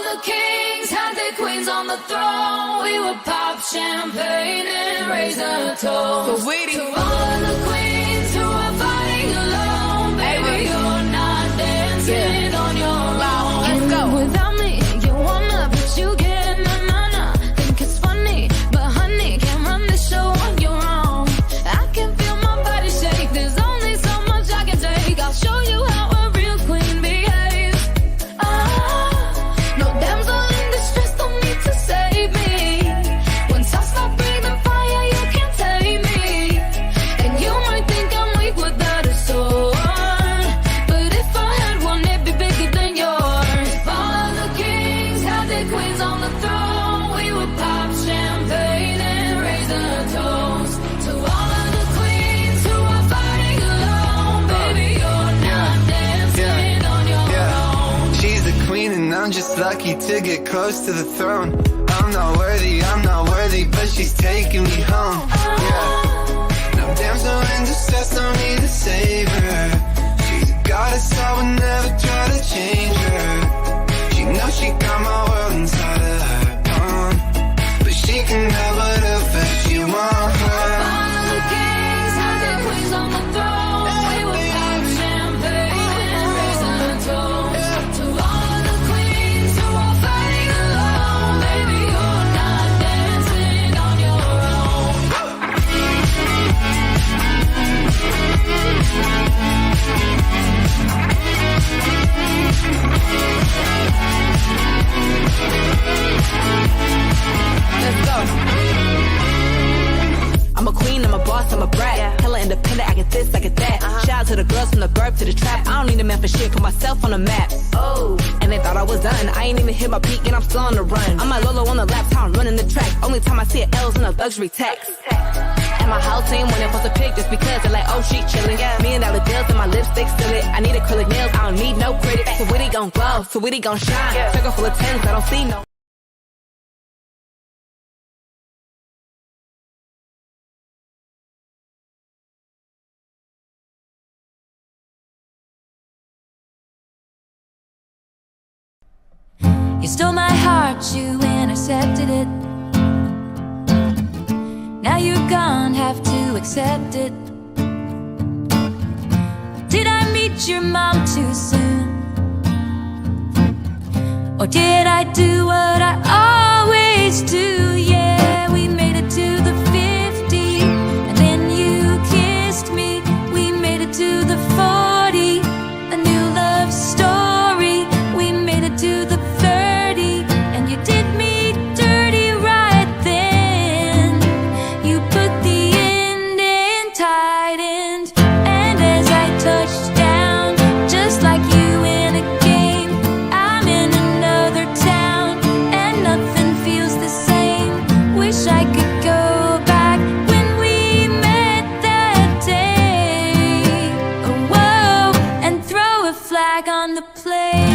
the kings had their queens on the throne. We would pop champagne and raise a toast. To all of the queens who are fighting alone. Baby, you're not dancing on your own. Let's go. Without me, you wanna, but you can't. Nah. Think it's funny, but honey, can't run the show on your own. I can feel my body shake. There's only so much I can take. I'll show you how a real queen behaves. No damsel in distress, don't need to save me. Once I start breathing fire, you can't tame me. And you might think I'm weak without a sword, but if I had one, it'd be bigger than yours. If all of the kings had their queens on the throne, we would pop champagne and raise a toast. To all of the queens who are fighting alone. Baby, you're not dancing on your own. She's the queen and I'm just lucky to get close to the throne. I'm not worthy, but she's taking me home. No damsel in distress, don't need a savior. She's a goddess, I would never try to change her. She knows she got my world inside of her palm, but she can have whatever she wants. All of the kings had their queens on the throne. We would pop champagne and raise a toast. To all of the queens who are fighting alone. Baby, you're not dancing on your own. Let's go. I'm a queen, I'm a boss, I'm a brat. Hella independent, I get this, I get that. Shout out to the girls from the burp to the trap. I don't need a man for shit, put myself on the map. And they thought I was done. I ain't even hit my peak and I'm still on the run. I'm my Lolo on the lap, I'm running the track. Only time I see it L's in a luxury tax. And my whole team when they post a pic just because they're like, oh, she chillin'. $1,000,000 bills and my lipstick still it. I need acrylic nails, I don't need no critics. So Witty gon' glow, so Witty gon' shine. Circle full of tens, I don't see no. You stole my heart, you intercepted it. Now you're gone, have to accept it. Did I meet your mom too soon? Or did I do what I always do? Yeah, we made it to the 50, and then you kissed me. We made it to the 40, a new love story. We made it to the 30, and you did me dirty right then. You put the end in tight end, and as I touched down, just like you in a game, I'm in another town, and nothing feels the same. Wish I could go back when we met that day. Oh, whoa, and throw a flag on the play.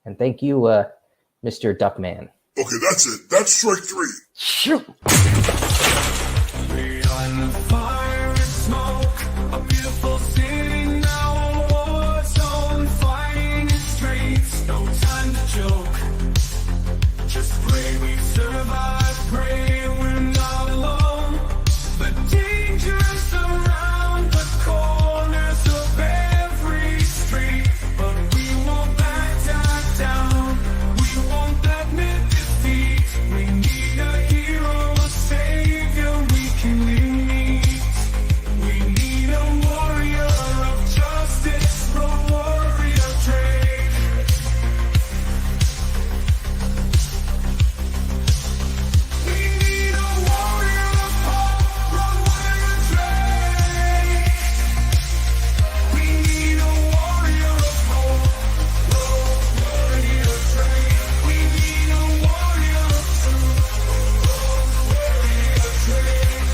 And thank you, Mr. Duckman. Okay, that's it. That's strike three. Shoot. Behind the fire and smoke, a beautiful city now, a war zone, fighting in streets, no time to joke. Just pray we survive, pray we're not alone. The dangers around the corners of every street, but we won't back down. We won't admit defeat. We need a hero, a savior we can lead. We need a warrior of justice, a warrior brave. We need a warrior of hope, a warrior brave. We need a warrior of hope, a warrior brave. We need a warrior of truth, a warrior brave.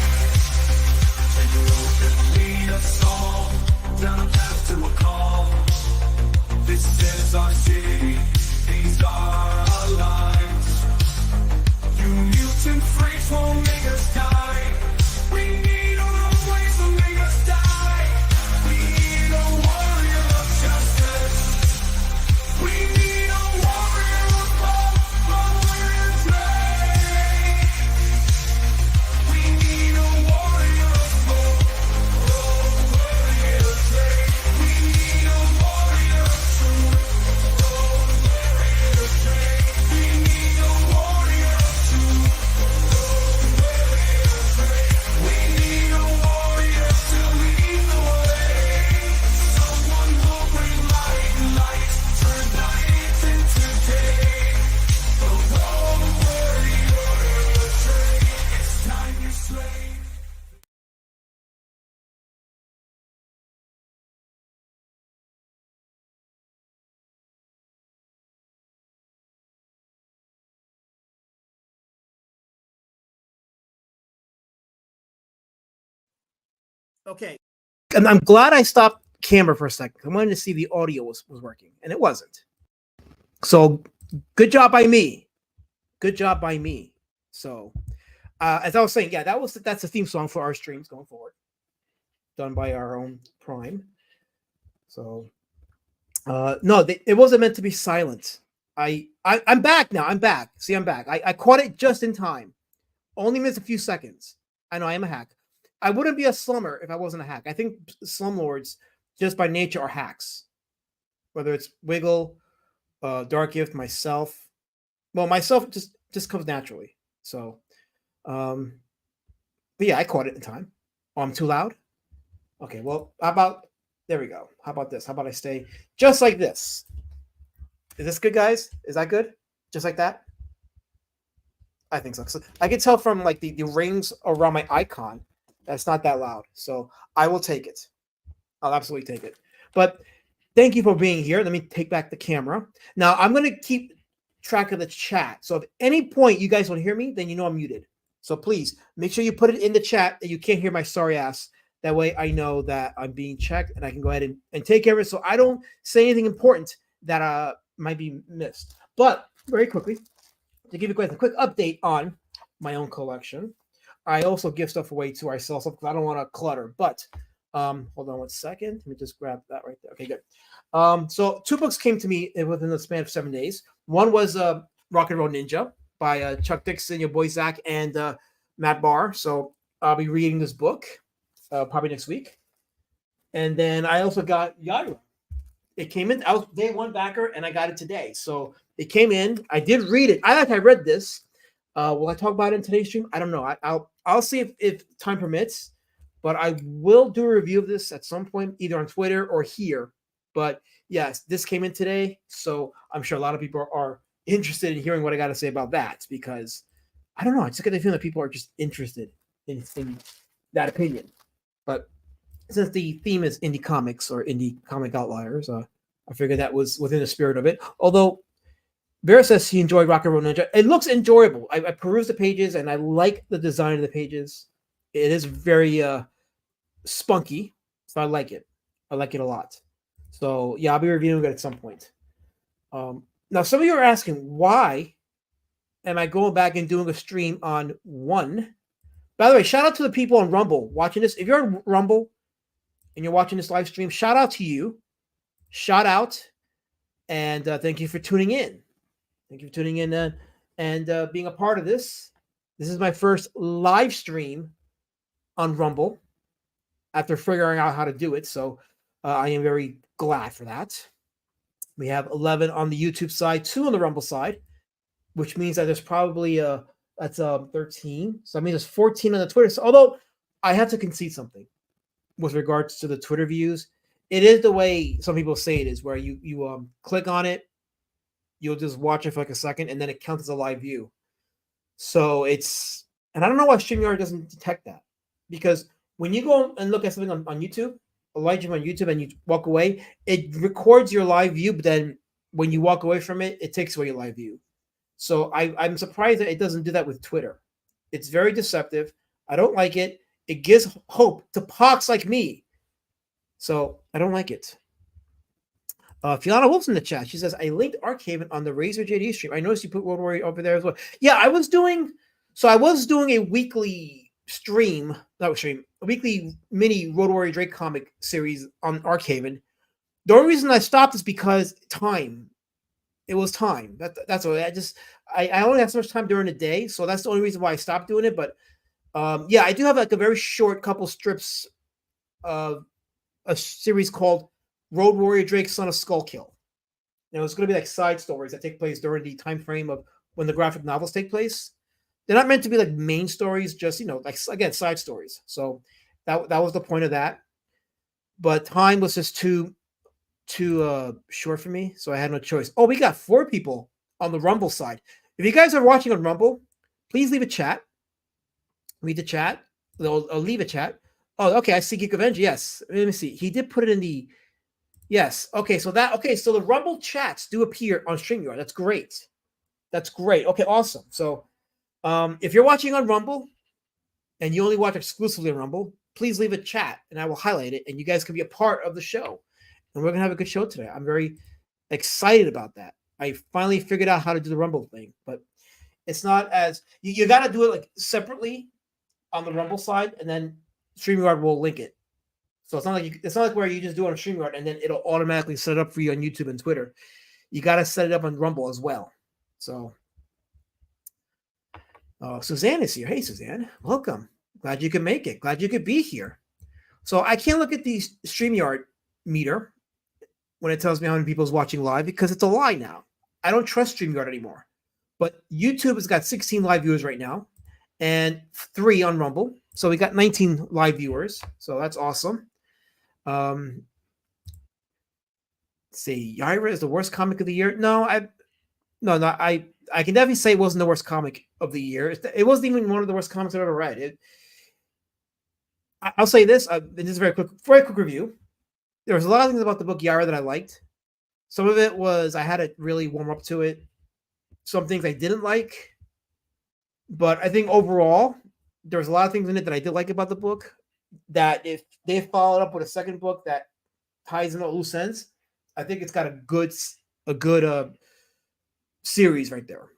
Take a road that lead us all down a path to a call. This is our city, these are our lives. You mutant freaks won't make us die. We need a ways to make us die. We need a warrior of justice. We need a warrior of hope, a warrior brave. We need a warrior of hope, a warrior brave. We need a warrior of truth, a warrior brave. We need a warrior of truth, a warrior brave. We need a warrior to lead the way. Someone who bring light, turn night into day. A warrior brave. It's time you slay. Okay. And I'm glad I stopped camera for a second. I wanted to see the audio was working, and it wasn't. So good job by me. Good job by me. So as I was saying, yeah, that's the theme song for our streams going forward. Done by our own Prime. So no, it wasn't meant to be silent. I'm back now. I'm back. See, I'm back. I caught it just in time. Only missed a few seconds. I know I am a hack. I wouldn't be a slummer if I wasn't a hack. I think slumlords, just by nature, are hacks. Whether it's Wiggle, Dark Gift, myself. Well, myself just comes naturally. So, but yeah, I caught it in time. Oh, I'm too loud? Okay, well, how about, there we go. How about this? How about I stay just like this? Is this good, guys? Is that good? Just like that? I think so. So I can tell from like the rings around my icon that's not that loud. So I will take it. I'll absolutely take it. But thank you for being here. Let me take back the camera. Now I'm going to keep track of the chat. So if at any point you guys don't hear me, then you know I'm muted. So please make sure you put it in the chat that you can't hear my sorry ass. That way I know that I'm being checked and I can go ahead and take care of it. So I don't say anything important that might be missed. But very quickly, to give you guys a quick update on my own collection. I also give stuff away too. I sell stuff because I don't want to clutter. But hold on 1 second. Let me just grab that right there. Okay, good. So 2 books came to me within the span of 7 days. One was Rock and Roll Ninja by Chuck Dixon, your boy Zach, and Matt Barr. So I'll be reading this book probably next week. And then I also got Yaira. It came in. I was day one backer, and I got it today. So it came in. I did read it. I read this. Will I talk about it in today's stream? I don't know. I'll see if time permits, but I will do a review of this at some point, either on Twitter or here. But yes, this came in today, so I'm sure a lot of people are interested in hearing what I got to say about that because I don't know. I just get the feeling that people are just interested in that opinion. But since the theme is indie comics or indie comic outliers, I figured that was within the spirit of it. Although Vera says he enjoyed Rock and Roll Ninja. It looks enjoyable. I perused the pages and I like the design of the pages. It is very spunky, so I like it. I like it a lot. So yeah, I'll be reviewing it at some point. Now, some of you are asking, why am I going back and doing a stream on one? By the way, shout out to the people on Rumble watching this. If you're on Rumble and you're watching this live stream, shout out to you. Shout out. And thank you for tuning in. Thank you for tuning in and being a part of this. This is my first live stream on Rumble after figuring out how to do it. So I am very glad for that. We have 11 on the YouTube side, 2 on the Rumble side, which means that there's probably that's 13. So that means there's 14 on the Twitter. So, although I have to concede something with regards to the Twitter views, it is the way some people say it is, where you click on it, you'll just watch it for like a second, and then it counts as a live view. So it's, and I don't know why StreamYard doesn't detect that, because when you go and look at something on YouTube, a live stream on YouTube, and you walk away, it records your live view, but then when you walk away from it, it takes away your live view. So I'm surprised that it doesn't do that with Twitter. It's very deceptive. I don't like it. It gives hope to pox like me. So I don't like it. Fiona Wolf's in the chat. She says, I linked Archaven on the Razor JD stream. I noticed you put World War over there as well. Yeah, I was doing a weekly stream, a weekly mini Road Warrior Drake comic series on Archaven. The only reason I stopped is because time. It was time. That's what I only have so much time during the day, so that's the only reason why I stopped doing it. But yeah, I do have like a very short couple strips of a series called Road Warrior Drake, Son of Skullkill. Now it's going to be like side stories that take place during the time frame of when the graphic novels take place. They're not meant to be like main stories, just like again side stories. So that was the point of that. But time was just too short for me, so I had no choice. Oh, we got 4 people on the Rumble side. If you guys are watching on Rumble, please leave a chat. Read the chat. I'll leave a chat. Oh, okay. I see Geek Avenger. Yes. Let me see. He did put it in the. Yes. Okay. So the Rumble chats do appear on StreamYard. That's great. That's great. Okay. Awesome. So, if you're watching on Rumble and you only watch exclusively on Rumble, please leave a chat and I will highlight it, and you guys can be a part of the show. And we're gonna have a good show today. I'm very excited about that. I finally figured out how to do the Rumble thing, but it's not as you got to do it like separately on the Rumble side, and then StreamYard will link it. So it's not like where you just do it on StreamYard and then it'll automatically set it up for you on YouTube and Twitter. You got to set it up on Rumble as well. So Suzanne is here. Hey, Suzanne, welcome. Glad you could make it. Glad you could be here. So I can't look at the StreamYard meter when it tells me how many people is watching live, because it's a lie now. I don't trust StreamYard anymore. But YouTube has got 16 live viewers right now and 3 on Rumble. So we got 19 live viewers. So that's awesome. Let's see, Yaira is the worst comic of the year. No, I can definitely say it wasn't the worst comic of the year. It wasn't even one of the worst comics I've ever read. I'll say this. This is a very quick review. There was a lot of things about the book Yara that I liked. Some of it was I had to really warm up to it. Some things I didn't like. But I think overall, there was a lot of things in it that I did like about the book, that if they followed up with a second book that ties in all loose ends, I think it's got a good series right there.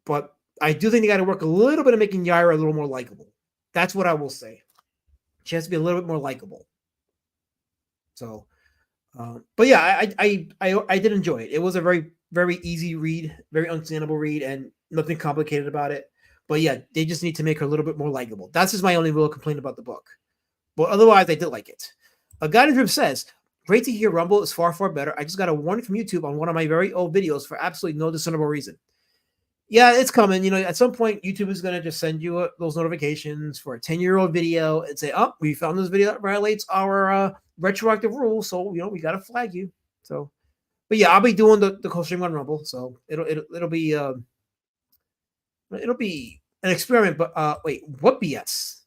But I do think they got to work a little bit of making Yaira a little more likable. That's what I will say. She has to be a little bit more likable. So, but yeah, I did enjoy it. It was a very, very easy read, very understandable read, and nothing complicated about it. But yeah, they just need to make her a little bit more likable. That's just my only real complaint about the book. But otherwise, I did like it. A guided group says, great to hear Rumble is far, far better. I just got a warning from YouTube on one of my very old videos for absolutely no discernible reason. Yeah, it's coming. You know, at some point, YouTube is going to just send you those notifications for a 10-year-old video and say, oh, we found this video that violates our retroactive rules. So, you know, we got to flag you. So, but yeah, I'll be doing the co-stream on Rumble. So it'll be an experiment. But wait, what BS?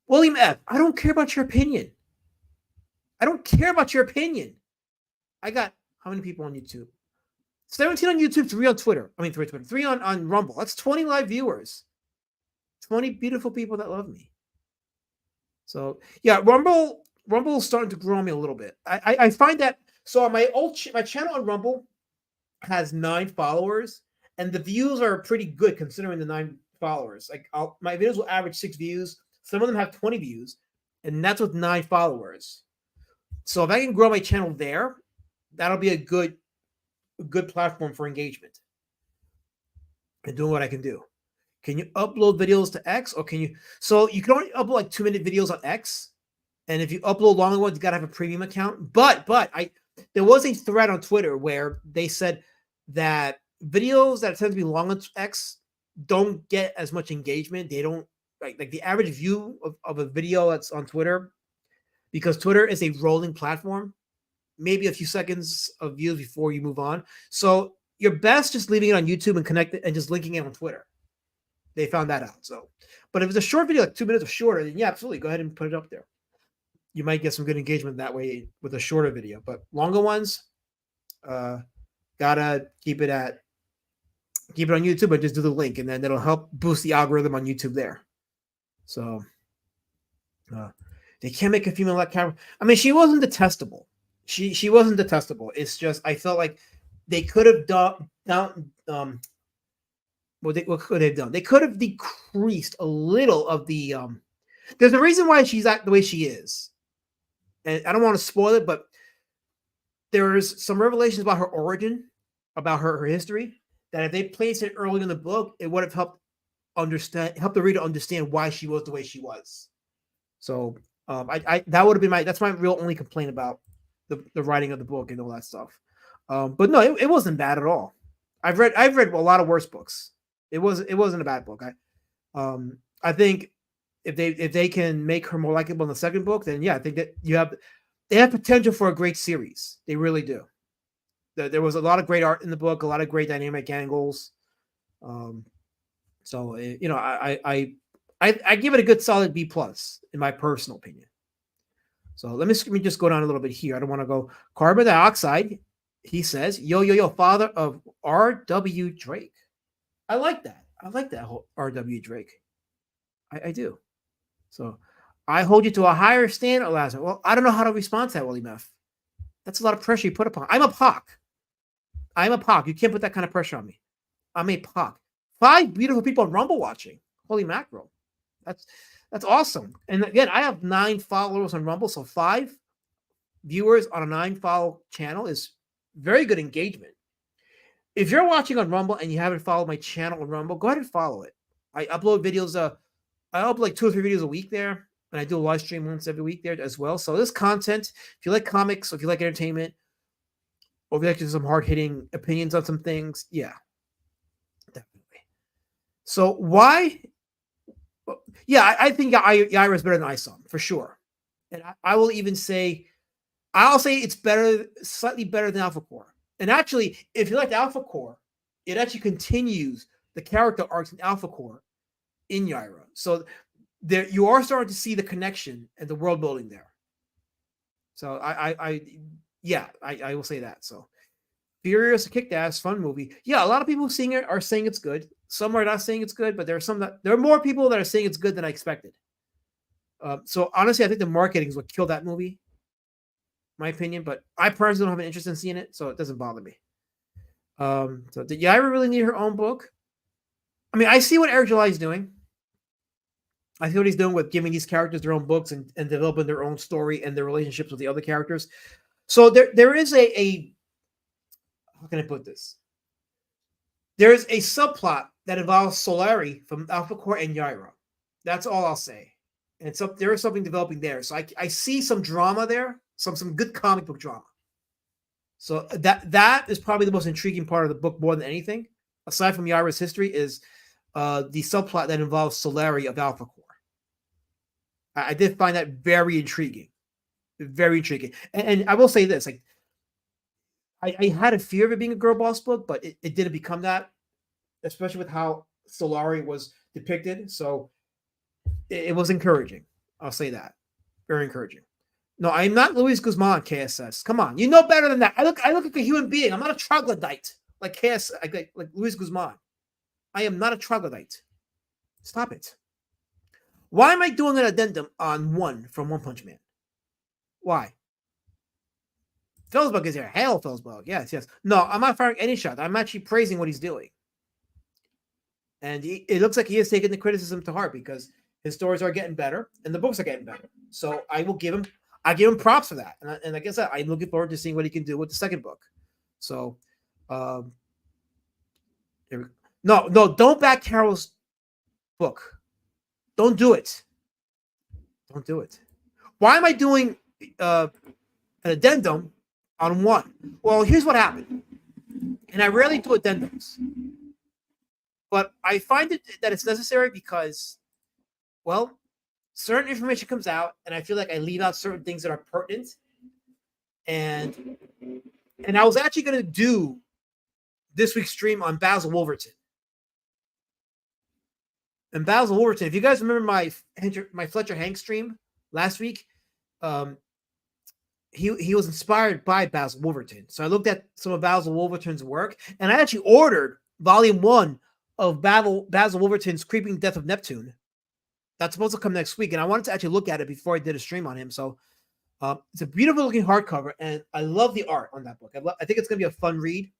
William F., I don't care about your opinion. I don't care about your opinion. I got how many people on YouTube? 17 on YouTube, 3 on Twitter. I mean, 3 on Twitter, 3 on Rumble. That's 20 live viewers. 20 beautiful people that love me. So, yeah, Rumble's starting to grow on me a little bit. I find that So on my my channel on Rumble has 9 followers, and the views are pretty good considering the 9 followers. Like my videos will average 6 views. Some of them have 20 views, and that's with 9 followers. So if I can grow my channel there, that'll be a good platform for engagement and doing what I can do. Can you upload videos to X, or can you? So you can only upload like 2-minute videos on X, and if you upload longer ones, you gotta have a premium account. But there was a thread on Twitter where they said that videos that tend to be long on X don't get as much engagement. They don't like the average view of a video that's on Twitter, because Twitter is a rolling platform, maybe a few seconds of views before you move on. So you're best just leaving it on YouTube and connect it and just linking it on Twitter. They found that out. So, but if it's a short video, like 2 minutes or shorter, then yeah, absolutely, go ahead and put it up there. You might get some good engagement that way with a shorter video. But longer ones, gotta keep it on YouTube, but just do the link, and then that'll help boost the algorithm on YouTube there. So they can't make a female like camera. I mean, she wasn't detestable. She wasn't detestable. It's just I felt like they could have done what could they have done? They could have decreased a little of the there's a reason why she's the way she is. And I don't want to spoil it, but there's some revelations about her origin, about her history, that if they placed it early in the book, it would have helped the reader understand why she was the way she was. So that would have been that's my real only complaint about the writing of the book and all that stuff. But no, it wasn't bad at all. I've read a lot of worse books. It wasn't a bad book. I think if they can make her more likable in the second book, then yeah, I think that they have potential for a great series. They really do. There was a lot of great art in the book, a lot of great dynamic angles. So I give it a good solid B+ in my personal opinion. So let me just go down a little bit here. I don't want to go carbon dioxide. He says, yo, father of R.W. Drake. I like that. I like that whole R.W. Drake. I do. So I hold you to a higher standard, Lazarus. Well, I don't know how to respond to that, Willie Meth. That's a lot of pressure you put upon. I'm a POC. You can't put that kind of pressure on me. I'm a POC. 5 beautiful people on Rumble watching. Holy mackerel. That's awesome. And again, I have 9 followers on Rumble, so 5 viewers on a 9-follow channel is very good engagement. If you're watching on Rumble and you haven't followed my channel on Rumble, go ahead and follow it. I upload videos. I upload like 2 or 3 videos a week there, and I do a live stream once every week there as well. So this content, if you like comics, or if you like entertainment, or if you like some hard-hitting opinions on some things, yeah, definitely. So why? Yeah, I think Yaira is better than ISOM for sure, and I will even say, I'll say it's better, slightly better than Alpha Core. And actually, if you like Alpha Core, it actually continues the character arcs in Alpha Core in Yaira. So there you are starting to see the connection and the world building there. So I will say that. So Furious, Kick-Ass, fun movie. Yeah, a lot of people seeing it are saying it's good. Some are not saying it's good, but there are more people that are saying it's good than I expected. So honestly, I think the marketing is what killed that movie. My opinion, but I personally don't have an interest in seeing it, so it doesn't bother me. So did Yaira really need her own book? I mean, I see what Eric July is doing. I see what he's doing with giving these characters their own books and developing their own story and their relationships with the other characters. So there is a how can I put this? There is a subplot that involves Solari from Alpha Core and Yaira. That's all I'll say. And so there is something developing there. So I see some drama there, some good comic book drama. So that is probably the most intriguing part of the book more than anything, aside from Yaira's history, is the subplot that involves Solari of Alpha Core. I did find that very intriguing. Very intriguing. And I will say this, like I had a fear of it being a girl boss book, but it didn't become that, especially with how Solari was depicted. So it was encouraging. I'll say that. Very encouraging. No, I'm not Luis Guzman, KSS. Come on. You know better than that. I look like a human being. I'm not a troglodyte like KS, like Luis Guzman. I am not a troglodyte. Stop it. Why am I doing an addendum on 1 from One Punch Man? Why? Felsbug is here. Hail, Felsbug. Yes, yes. No, I'm not firing any shot. I'm actually praising what he's doing. And it looks like he is taking the criticism to heart because his stories are getting better and the books are getting better. So I give him props for that. And like I said, I'm looking forward to seeing what he can do with the second book. So, no, don't back Carol's book. Don't do it. Don't do it. Why am I doing an addendum on one? Well, here's what happened. And I rarely do addendums. But I find that it's necessary because, well, certain information comes out, and I feel like I leave out certain things that are pertinent. And I was actually going to do this week's stream on Basil Wolverton. And Basil Wolverton, if you guys remember my Fletcher Hank stream last week, he was inspired by Basil Wolverton. So I looked at some of Basil Wolverton's work, and I actually ordered volume 1 of Basil Wolverton's Creeping Death of Neptune. That's supposed to come next week, and I wanted to actually look at it before I did a stream on him. So it's a beautiful looking hardcover, and I love the art on that book. I think it's going to be a fun read,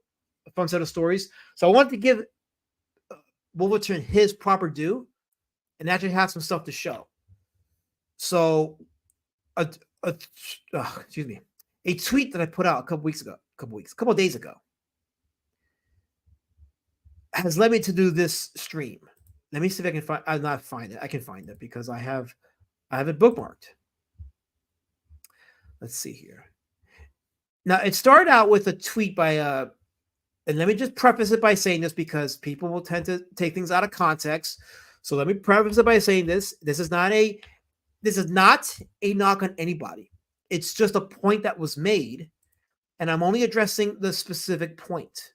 a fun set of stories. So I wanted to give Wolverton his proper due and actually have some stuff to show. So a tweet that I put out a couple days ago has led me to do this stream. Let me see if I can find. I'll not find it. I can find it because I have it bookmarked. Let's see here. Now it started out with a tweet by and let me just preface it by saying this because people will tend to take things out of context. So let me preface it by saying this. This is not a knock on anybody. It's just a point that was made, and I'm only addressing the specific point.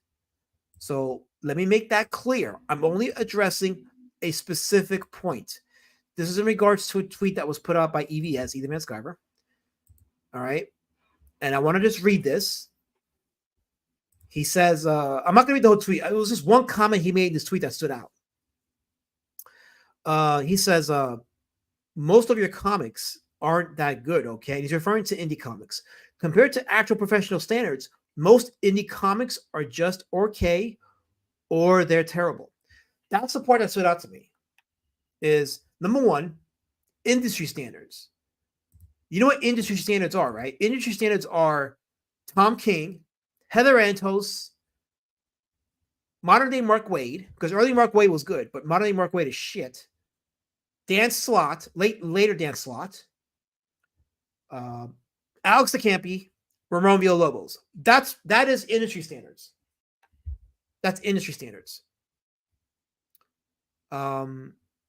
So let me make that clear. I'm only addressing a specific point. This is in regards to a tweet that was put out by EVS, Ethan Van Sciver. All right. And I want to just read this. He says, I'm not going to read the whole tweet. It was just one comment he made in this tweet that stood out. He says, most of your comics aren't that good, okay? He's referring to indie comics. Compared to actual professional standards, most indie comics are just okay or they're terrible. That's the part that stood out to me. Is number one, industry standards. You know what industry standards are, right? Industry standards are Tom King, Heather Antos, modern day Mark Waid, because early Mark Waid was good, but modern day Mark Waid is shit. Dan Slott, later Dan Slott, Alex DeCampi, Ramon Villalobos. That is industry standards. That's industry standards.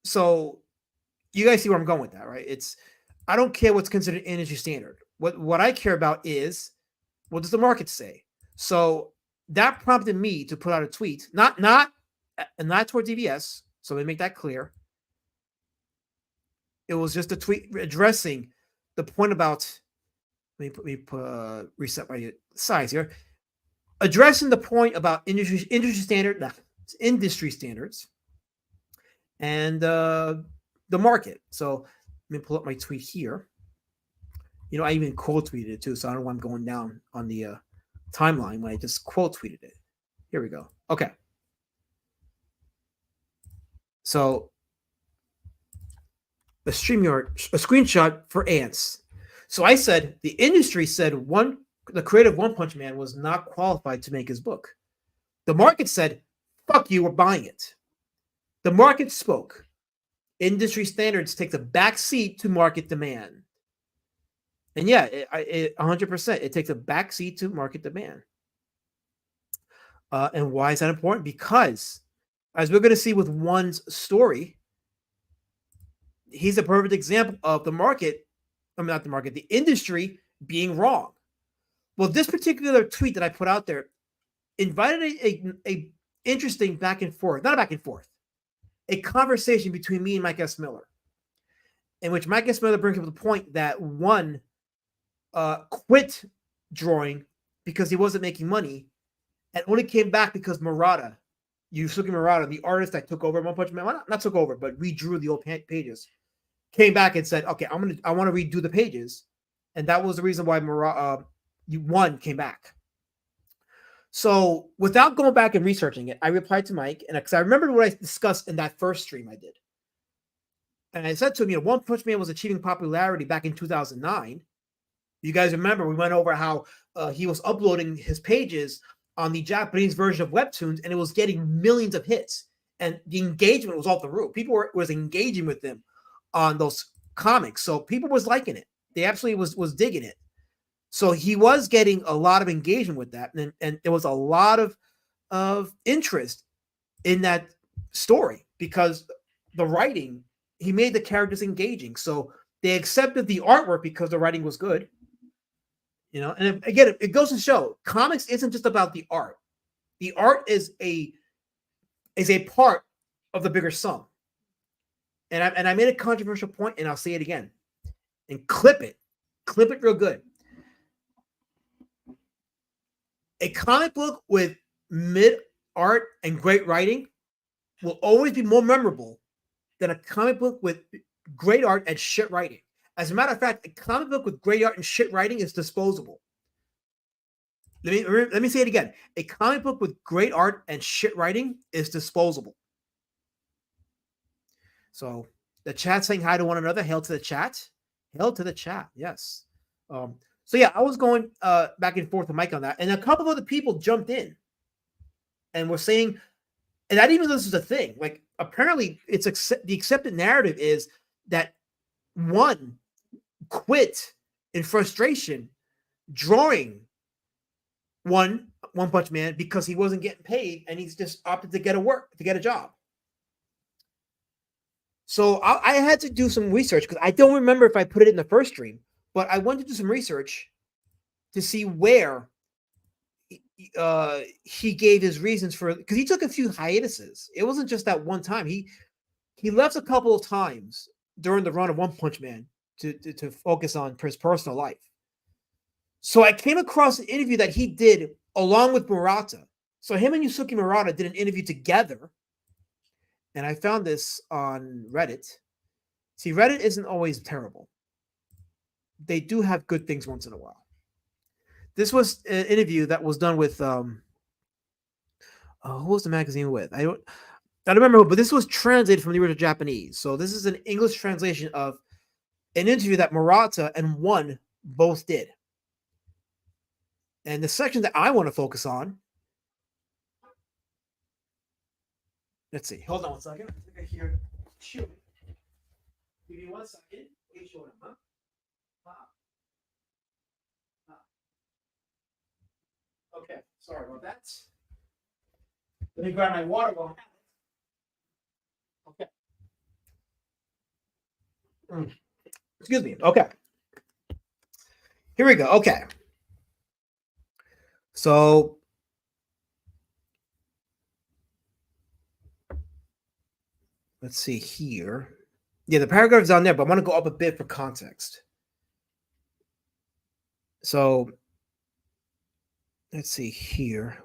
So you guys see where I'm going with that, right? I don't care what's considered industry standard. What I care about is what does the market say? So that prompted me to put out a tweet, not towards DVS. So let me make that clear. It was just a tweet addressing the point about. Let me reset my size here. Addressing the point about industry standards, and the market. So let me pull up my tweet here. You know, I even quote tweeted it too, so I don't know why I'm going down on the timeline when I just quote tweeted it. Here we go. Okay. So a screenshot for ants. So I said the industry said the creator of One Punch Man was not qualified to make his book. The market said, fuck you, we're buying it. The market spoke. Industry standards take the back seat to market demand. And yeah, 100%. It takes a back seat to market demand. And why is that important? Because, as we're going to see with One's story, he's a perfect example of the industry being wrong. Well, this particular tweet that I put out there invited a interesting back and forth, not a back and forth, a conversation between me and Mike S. Miller, in which Mike S. Miller brings up the point that One quit drawing because he wasn't making money and only came back because Murata, Yusuke Murata, the artist that took over One Punch Man, well, not took over, but redrew the old pages, came back and said, okay, I want to redo the pages. And that was the reason why one came back. So without going back and researching it, I replied to Mike, and because I remembered what I discussed in that first stream I did. And I said to him, One Punch Man was achieving popularity back in 2009. You guys remember we went over how he was uploading his pages on the Japanese version of Webtoons, and it was getting millions of hits. And the engagement was off the roof. People was engaging with him on those comics. So people was liking it. They absolutely was digging it. So he was getting a lot of engagement with that. And there was a lot of interest in that story because the writing, he made the characters engaging. So they accepted the artwork because the writing was good. And again, it goes to show comics isn't just about the art. The art is a part of the bigger sum. And I made a controversial point, and I'll say it again. And clip it real good. A comic book with mid art and great writing will always be more memorable than a comic book with great art and shit writing. As a matter of fact, a comic book with great art and shit writing is disposable. Let me say it again. A comic book with great art and shit writing is disposable. So the chat saying hi to one another. Hail to the chat. Hail to the chat. Yes. So yeah, I was going back and forth with Mike on that, and a couple of other people jumped in and were saying, and I didn't even know this was a thing. Like apparently, it's the accepted narrative is that one quit in frustration drawing One Punch Man because he wasn't getting paid, and he's just opted to get a job. So I had to do some research because I don't remember if I put it in the first stream, but I wanted to do some research to see where he gave his reasons for, because he took a few hiatuses. It wasn't just that one time. He left a couple of times during the run of One Punch Man to focus on his personal life. So I came across an interview that he did along with Murata. So him and Yusuke Murata did an interview together. And I found this on Reddit. See, Reddit isn't always terrible. They do have good things once in a while. This was an interview that was done with who was the magazine with? I don't remember, but this was translated from the original Japanese. So this is an English translation of an interview that Murata and One both did. And the section that I want to focus on. Let's see. Hold on one second. I think I hear chewing. Give me 1 second. Huh? Okay, sorry about that. Let me grab my water bottle. Okay. Excuse me. Okay. Here we go. Okay. So let's see here. Yeah, the paragraph is on there, but I want to go up a bit for context. So let's see here.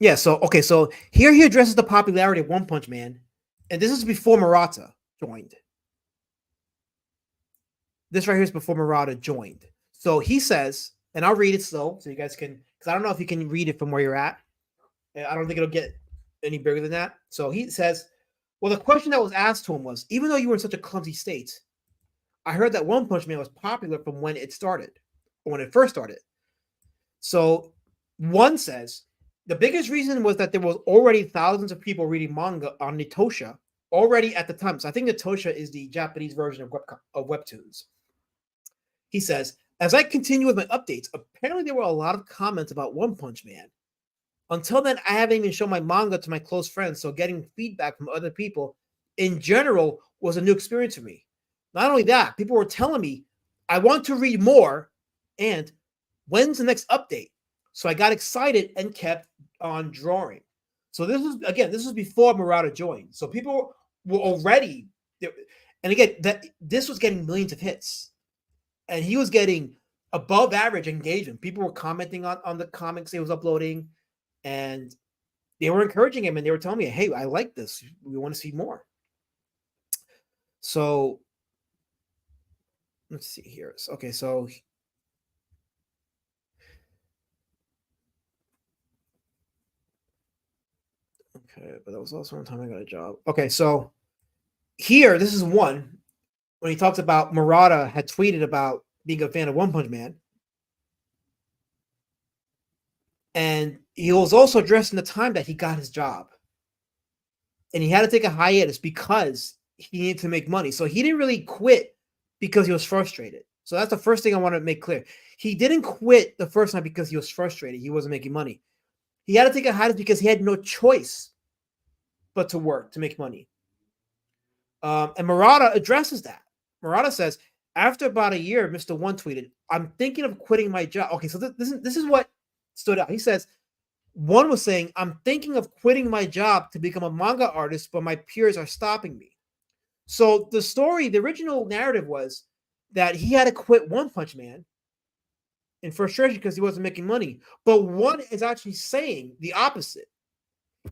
Yeah, so here he addresses the popularity of One Punch Man, and this is before Murata joined. This right here is before Murata joined. So he says, and I'll read it slow so you guys can, because I don't know if you can read it from where you're at. I don't think it'll get any bigger than that. So he says, well, the question that was asked to him was, even though you were in such a clumsy state, I heard that One Punch Man was popular from when it started, or when it first started. So One says, the biggest reason was that there was already thousands of people reading manga on Nitosha already at the time. So I think Nitosha is the Japanese version of Webtoons. He says, as I continue with my updates, apparently there were a lot of comments about One Punch Man. Until then, I haven't even shown my manga to my close friends, so getting feedback from other people in general was a new experience for me. Not only that, people were telling me, I want to read more, and when's the next update? So I got excited and kept on drawing. So this was before Murata joined. So people were already, and again, this was getting millions of hits. And he was getting above average engagement. People were commenting on the comics he was uploading, and they were encouraging him, and they were telling me, hey, I like this. We want to see more. So let's see here. Okay, so okay, but that was also one time I got a job. Okay, so here, this is one when he talks about Murata had tweeted about being a fan of One Punch Man. And he was also addressing the time that he got his job. And he had to take a hiatus because he needed to make money. So he didn't really quit because he was frustrated. So that's the first thing I want to make clear. He didn't quit the first time because he was frustrated. He wasn't making money. He had to take a hiatus because he had no choice but to work to make money. And Murata addresses that. Murata says, after about a year, Mr. One tweeted, I'm thinking of quitting my job. Okay, so this is what stood out. He says, one was saying, I'm thinking of quitting my job to become a manga artist, but my peers are stopping me. So the story, the original narrative was that he had to quit One Punch Man in frustration because he wasn't making money. But one is actually saying the opposite.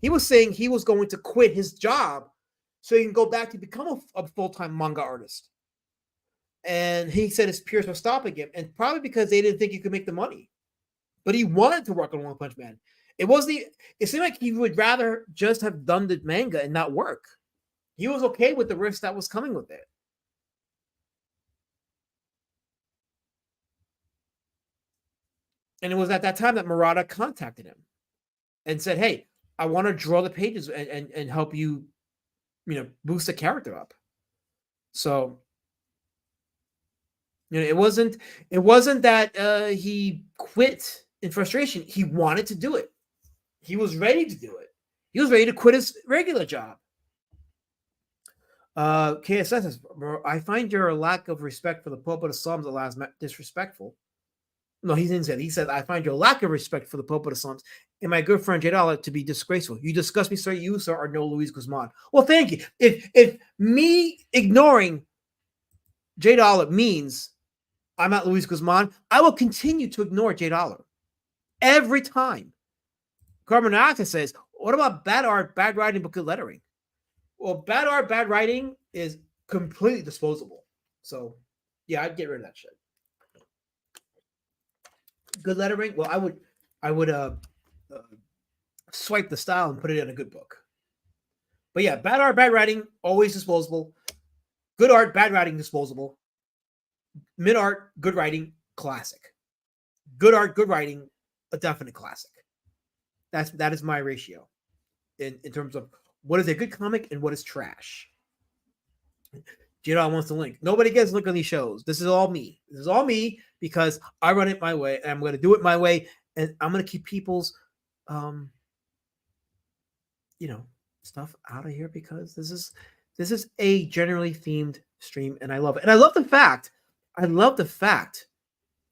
He was saying he was going to quit his job so he can go back to become a full-time manga artist. And he said his peers were stopping him, and probably because they didn't think he could make the money. But he wanted to work on One Punch Man. It seemed like he would rather just have done the manga and not work. He was okay with the risk that was coming with it. And it was at that time that Murata contacted him and said, hey, I want to draw the pages and help you, boost the character up. So, it wasn't that he quit in frustration. He wanted to do it. He was ready to do it. He was ready to quit his regular job. KSS says, I find your lack of respect for the Pope of the Psalms disrespectful. No, he didn't say that. He said, I find your lack of respect for the Pope of the Psalms and my good friend Jadala to be disgraceful. You disgust me, sir. You, sir, are no Luis Guzman. Well, thank you. If me ignoring Jadala means I'm not Luis Guzman, I will continue to ignore Jadala every time. Carmenata says, what about bad art, bad writing, but good lettering? Well, bad art, bad writing is completely disposable. So, yeah, I'd get rid of that shit. Good lettering, well, I would swipe the style and put it in a good book. But yeah, bad art, bad writing, always disposable. Good art, bad writing, disposable. Mid art, good writing, classic. Good art, good writing, a definite classic. That is my ratio in terms of what is a good comic and what is trash. J-Dog wants to link. Nobody gets a link on these shows. This is all me. This is all me because I run it my way and I'm going to do it my way. And I'm going to keep people's, stuff out of here because this is a generally themed stream and I love it. And I love the fact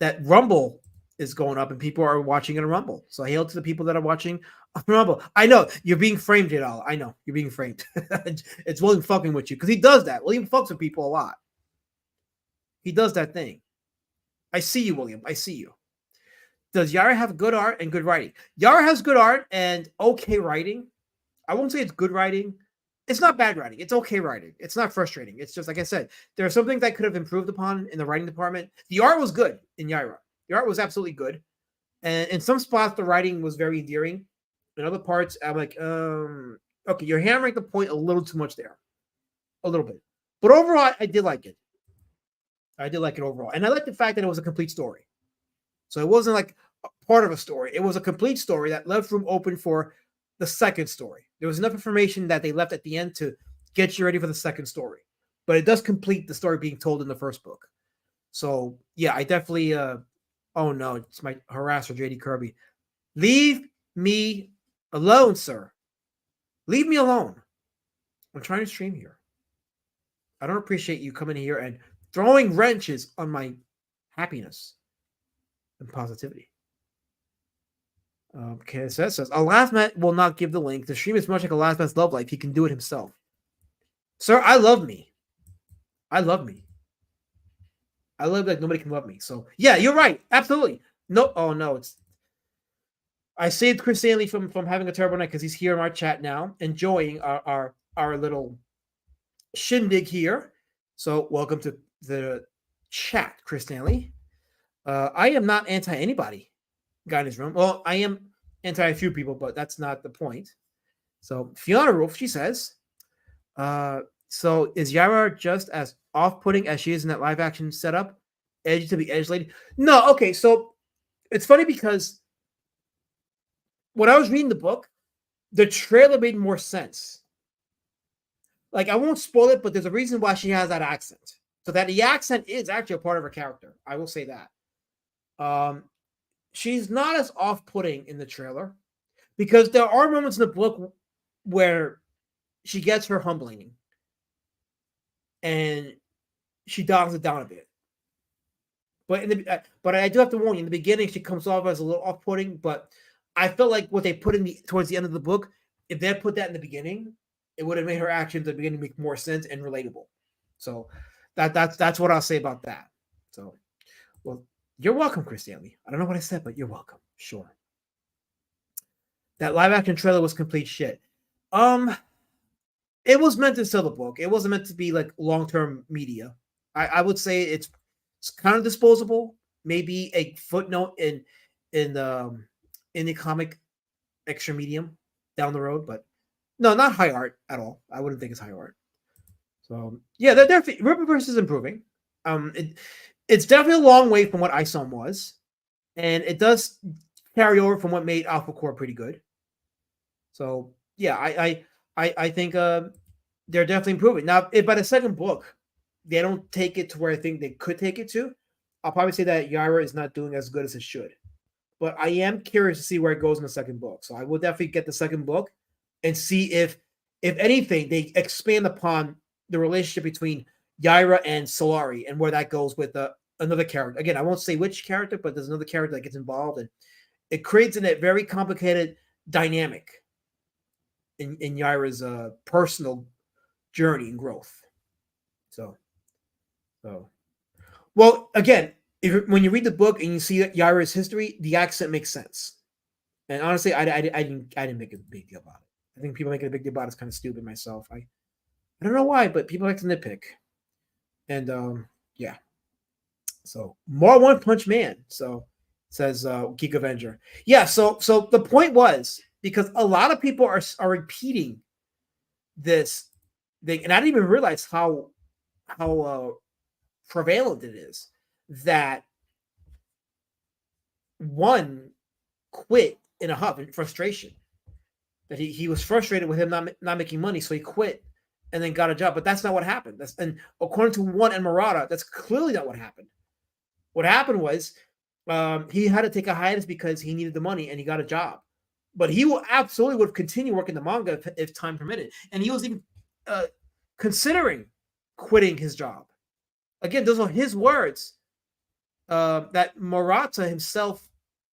that Rumble is going up and people are watching it on Rumble. So hail to the people that are watching on Rumble. I know you're being framed, Jadal. I know you're being framed. It's William fucking with you because he does that. William fucks with people a lot. He does that thing. I see you, William. I see you. Does Yara have good art and good writing? Yara has good art and okay writing. I won't say it's good writing. It's not bad writing. It's okay writing. It's not frustrating. It's just like I said, there are some things I could have improved upon in the writing department. The art was good in Yara. The art was absolutely good. And in some spots, the writing was very endearing. In other parts, I'm like, okay, you're hammering the point a little too much there. A little bit. But overall, I did like it. I did like it overall. And I like the fact that it was a complete story. So it wasn't like a part of a story. It was a complete story that left room open for the second story. There was enough information that they left at the end to get you ready for the second story. But it does complete the story being told in the first book. So, yeah, I definitely... oh, no, it's my harasser, JD Kirby. Leave me alone, sir. Leave me alone. I'm trying to stream here. I don't appreciate you coming here and throwing wrenches on my happiness and positivity. Okay, says, a last man will not give the link. The stream is much like a last man's love life. He can do it himself. Sir, I love me. I love me. I love that nobody can love me. So yeah, you're right. Absolutely. No, oh no, I saved Chris Stanley from having a terrible night because he's here in our chat now, enjoying our little shindig here. So welcome to the chat, Chris Stanley. I am not anti anybody. Guy in his room. Well, I am anti a few people, but that's not the point. So Fiona Rolf, she says, so is Yara just as off-putting as she is in that live action setup? Edgy to be edge lady? No, okay, so it's funny because when I was reading the book, the trailer made more sense. Like, I won't spoil it, but there's a reason why she has that accent. So that the accent is actually a part of her character. I will say that. She's not as off-putting in the trailer because there are moments in the book where she gets her humbling and she dials it down a bit. But I do have to warn you, in the beginning, she comes off as a little off-putting, but I felt like what they put in towards the end of the book, if they had put that in the beginning, it would have made her actions at the beginning make more sense and relatable. So that's what I'll say about that. So, well, you're welcome, Chris Stanley. I don't know what I said, but you're welcome. Sure. That live action trailer was complete shit. It was meant to sell the book. It wasn't meant to be like long-term media. I would say it's kind of disposable. Maybe a footnote in the comic extra medium down the road, but no, not high art at all. I wouldn't think it's high art. So yeah, they're Rippaverse is improving. It's definitely a long way from what ISOM was, and it does carry over from what made Alpha Core pretty good. So yeah, I think they're definitely improving. Now, if by the second book they don't take it to where I think they could take it to, I'll probably say that Yara is not doing as good as it should. But I am curious to see where it goes in the second book. So I will definitely get the second book and see if anything, they expand upon the relationship between Yara and Solari and where that goes with another character. Again, I won't say which character, but there's another character that gets involved, and it creates a very complicated dynamic in Yara's personal journey and growth. So, well, again, when you read the book and you see Yara's history, the accent makes sense. And honestly, I didn't make a big deal about it. I think people making a big deal about it is kind of stupid myself. I don't know why, but people like to nitpick. And yeah. So more One Punch Man. So says Geek Avenger. Yeah, so the point was, because a lot of people are repeating this thing, and I didn't even realize how prevalent it is, that one quit in a huff in frustration. That he was frustrated with him not making money, so he quit and then got a job. But that's not what happened. And according to One and Murata, that's clearly not what happened. What happened was he had to take a hiatus because he needed the money and he got a job. But he would continue working the manga if time permitted. And he was even considering quitting his job. Again, those are his words that Murata himself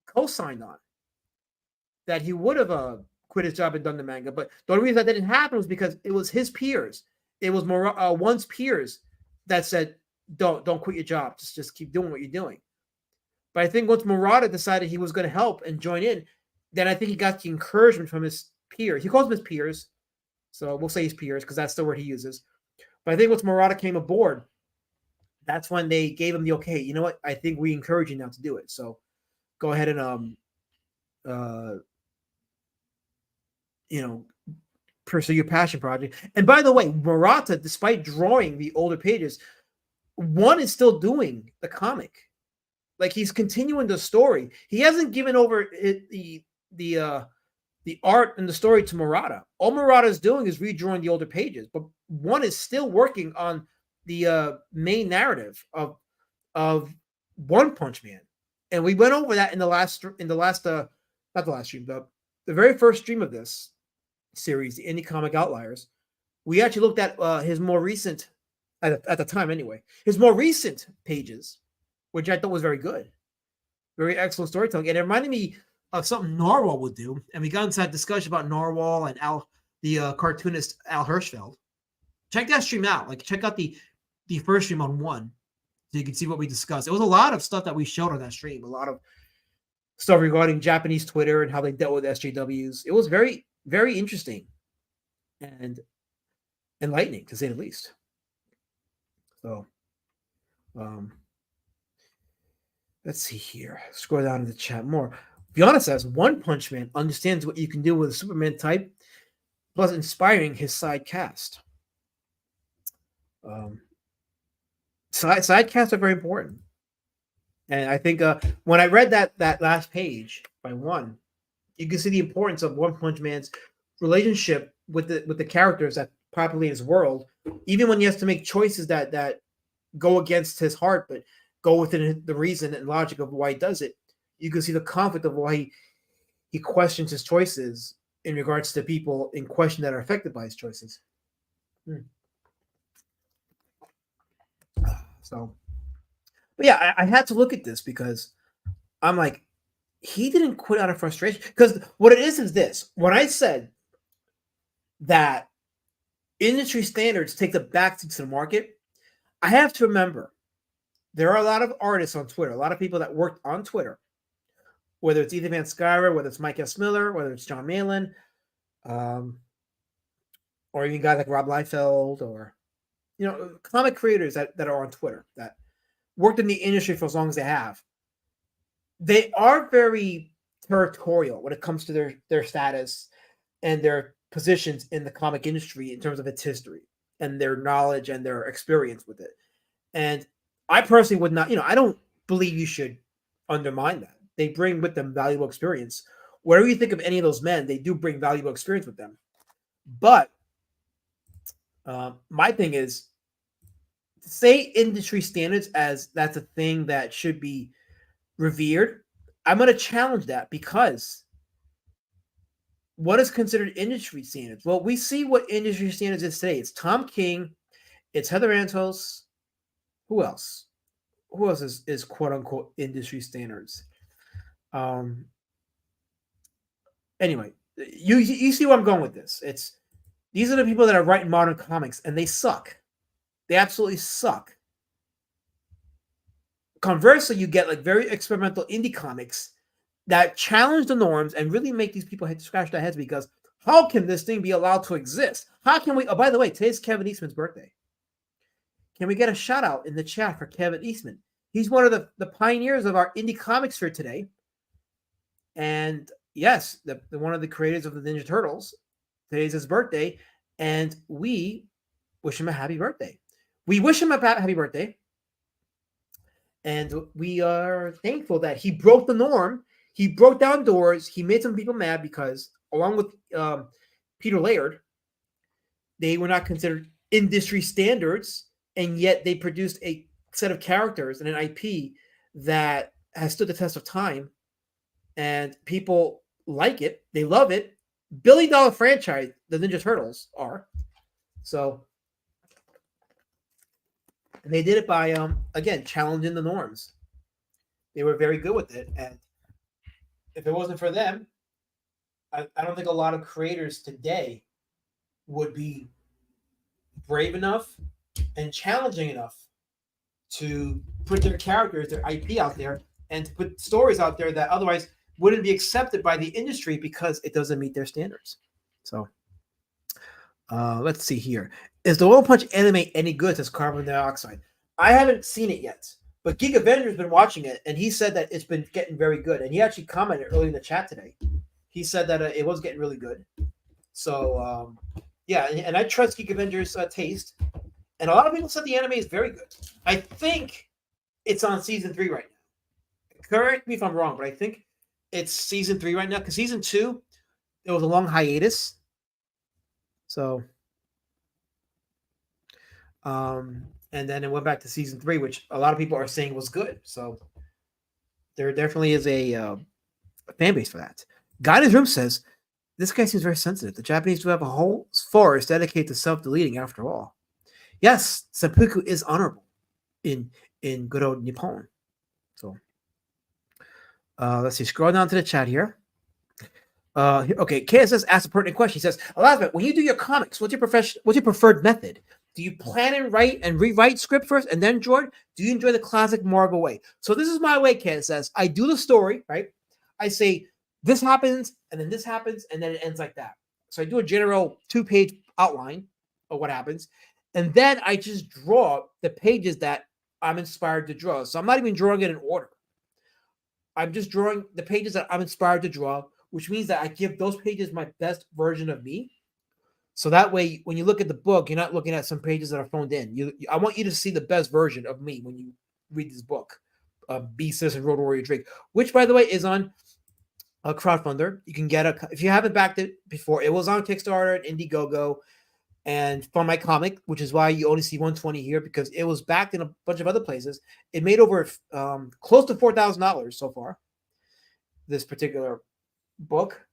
co-signed on. That he would have quit his job and done the manga. But the only reason that didn't happen was because it was his peers. It was One's peers that said, don't quit your job. Just keep doing what you're doing. But I think once Murata decided he was going to help and join in, then I think he got the encouragement from his peers. He calls them his peers. So we'll say his peers because that's the word he uses. But I think once Murata came aboard, that's when they gave him the okay. You know what? I think we encourage you now to do it. So go ahead and pursue your passion project. And by the way, Murata, despite drawing the older pages, One is still doing the comic. Like, he's continuing the story. He hasn't given over the art and the story to Murata. All Murata is doing is redrawing the older pages, but One is still working on the main narrative of One Punch Man. And we went over that in the very first stream of this series, the Indie Comic Outliers. We actually looked at his more recent, at the time anyway, his more recent pages, which I thought was very good. Very excellent storytelling. And it reminded me of something Narwhal would do. And we got into that discussion about Narwhal and the cartoonist Al Hirschfeld. Check that stream out. Like, check out the first stream on One, so you can see what we discussed. It was a lot of stuff that we showed on that stream. A lot of stuff regarding Japanese Twitter and how they dealt with SJWs. It was very, very interesting and enlightening, to say the least. So, Let's see here. Scroll down to the chat more. Fiona says One Punch Man understands what you can do with a Superman type, plus inspiring his side cast. Side casts are very important, and I think when I read that last page by One, you can see the importance of One Punch Man's relationship with the characters that populate his world, even when he has to make choices that go against his heart, but go within the reason and logic of why he does it. You can see the conflict of why he questions his choices in regards to people in question that are affected by his choices. So, but yeah, I had to look at this because I'm like, he didn't quit out of frustration. Because what it is this: when I said that industry standards take the backseat to the market, I have to remember there are a lot of artists on Twitter, a lot of people that worked on Twitter, whether it's Ethan Van Sciver, whether it's Mike S. Miller, whether it's John Malin, or even guys like Rob Liefeld, or comic creators that are on Twitter that worked in the industry for as long as they have. They are very territorial when it comes to their status and their positions in the comic industry in terms of its history and their knowledge and their experience with it. And I personally would not, I don't believe you should undermine that. They bring with them valuable experience. Whatever you think of any of those men, they do bring valuable experience with them. But my thing is, to say industry standards as that's a thing that should be revered, I'm going to challenge that, because what is considered industry standards? Well, we see what industry standards is today. It's Tom King, it's Heather Antos. Who else? Who else is quote unquote industry standards? Anyway, you see where I'm going with this. These are the people that are writing modern comics, and they suck. They absolutely suck. Conversely, you get like very experimental indie comics that challenge the norms and really make these people scratch their heads, because how can this thing be allowed to exist? How can we? Oh, by the way, today's Kevin Eastman's birthday. Can we get a shout out in the chat for Kevin Eastman? He's one of the pioneers of our indie comics for today. And yes, one of the creators of the Ninja Turtles. Today's his birthday, and we wish him a happy birthday. We wish him a happy birthday. And we are thankful that he broke the norm. He broke down doors. He made some people mad because, along with Peter Laird, they were not considered industry standards, and yet they produced a set of characters and an IP that has stood the test of time, and people like it. They love it. Billion-dollar franchise, the Ninja Turtles are. So, and they did it by, again, challenging the norms. They were very good with it. And if it wasn't for them, I don't think a lot of creators today would be brave enough and challenging enough to put their characters, their IP out there, and to put stories out there that otherwise wouldn't be accepted by the industry because it doesn't meet their standards. So let's see here. Is the One Punch anime any good, says Carbon Dioxide? I haven't seen it yet, but Geek Avenger's been watching it, and he said that it's been getting very good. And he actually commented early in the chat today. He said that it was getting really good. So, yeah, and I trust Geek Avenger's taste. And a lot of people said the anime is very good. I think it's on season 3 right now. Correct me if I'm wrong, but I think it's season 3 right now, because season 2, it was a long hiatus. So, and then it went back to season 3, which a lot of people are saying was good. So there definitely is a fan base for that. Guy in his room says, this guy seems very sensitive. The Japanese do have a whole forest dedicated to self-deleting after all. Yes, seppuku is honorable in good old Nippon. So let's see, scroll down to the chat here. Okay, KSS asked a pertinent question. He says, Elizabeth, when you do your comics, what's your preferred method? Do you plan and write and rewrite script first and then draw it? Do you enjoy the classic Marvel way? So this is my way, KSS. I do the story, right? I say, this happens, and then this happens, and then it ends like that. So I do a general 2-page outline of what happens, and then I just draw the pages that I'm inspired to draw. So I'm not even drawing it in order. I'm just drawing the pages that I'm inspired to draw, which means that I give those pages my best version of me. So that way, when you look at the book, you're not looking at some pages that are phoned in. I want you to see the best version of me when you read this book, Be Citizen Road Warrior Drake, which, by the way, is on a crowdfunder. You can get if you haven't backed it before. It was on Kickstarter and Indiegogo, and from my comic, which is why you only see 120 here because it was backed in a bunch of other places. It made over close to $4,000 so far. This particular book.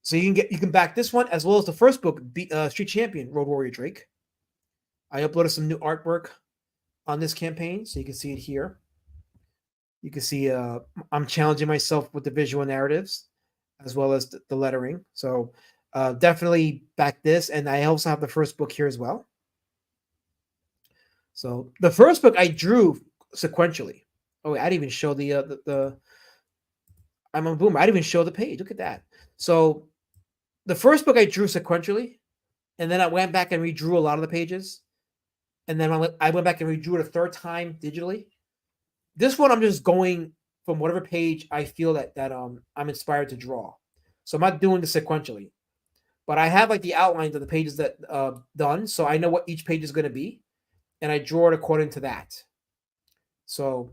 So you can back this one as well as the first book, Street Champion Road Warrior Drake. I uploaded some new artwork on this campaign, so you can see it here. You can see I'm challenging myself with the visual narratives as well as the lettering. So definitely back this, and I also have the first book here as well. So the first book I drew sequentially. Oh, wait, I didn't even show the I'm a boomer. I didn't even show the page. Look at that. So the first book I drew sequentially, and then I went back and redrew a lot of the pages, and then I went back and redrew it a third time digitally. This one I'm just going from whatever page I feel that I'm inspired to draw. So I'm not doing this sequentially, but I have like the outlines of the pages that done, so I know what each page is going to be, and I draw it according to that. So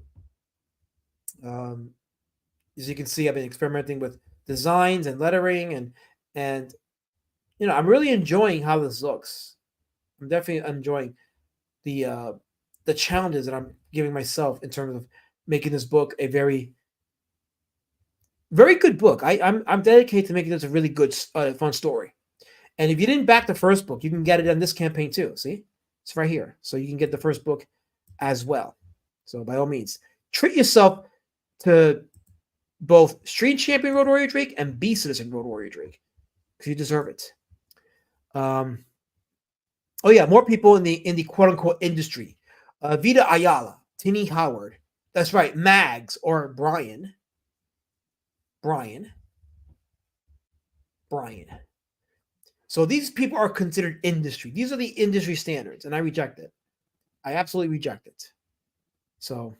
as you can see, I've been experimenting with designs and lettering, and I'm really enjoying how this looks. I'm definitely enjoying the challenges that I'm giving myself in terms of making this book a very, very good book. I'm dedicated to making this a really good, fun story. And if you didn't back the first book, you can get it on this campaign too. See, it's right here, so you can get the first book as well. So by all means, treat yourself to both Street Champion Road Warrior Drake and Be Citizen Road Warrior Drake, because you deserve it. Oh yeah, more people in the quote unquote industry. Vita Ayala, Tinny Howard. That's right, Mags or Brian. So these people are considered industry. These are the industry standards, and I reject it. I absolutely reject it. So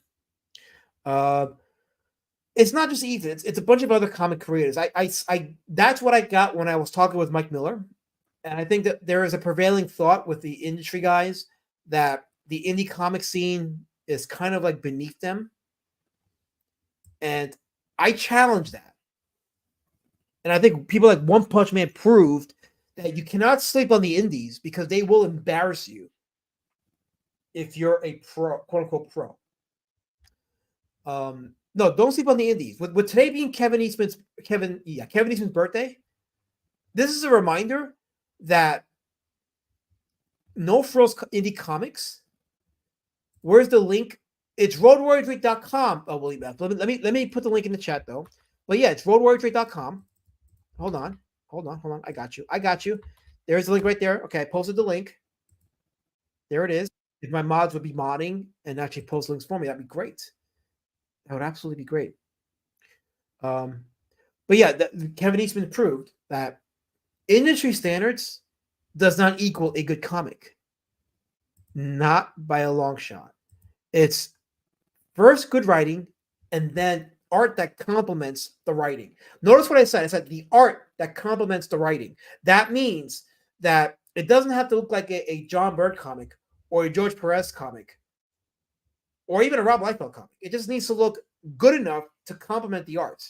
it's not just Ethan, it's a bunch of other comic creators. I that's what I got when I was talking with Mike Miller. And I think that there is a prevailing thought with the industry guys that the indie comic scene is kind of like beneath them. And I challenge that. And I think people like One Punch Man proved that you cannot sleep on the indies because they will embarrass you if you're a pro, quote unquote pro. No, don't sleep on the indies. With today being Kevin Eastman's birthday, this is a reminder that No Frills Indie Comics. Where's the link? It's roadwarriordrake.com. Oh, Willie Beth. Let me put the link in the chat though. But yeah, it's roadwarriordrake.com. Hold on. I got you. There's the link right there. Okay, I posted the link. There it is. If my mods would be modding and actually post links for me, that'd be great. That would absolutely be great. But yeah, Kevin Eastman proved that industry standards does not equal a good comic. Not by a long shot. It's first good writing and then art that complements the writing. Notice what I said. I said the art that complements the writing. That means that it doesn't have to look like a John Byrne comic or a George Perez comic or even a Rob Liefeld comic. It just needs to look good enough to complement the art.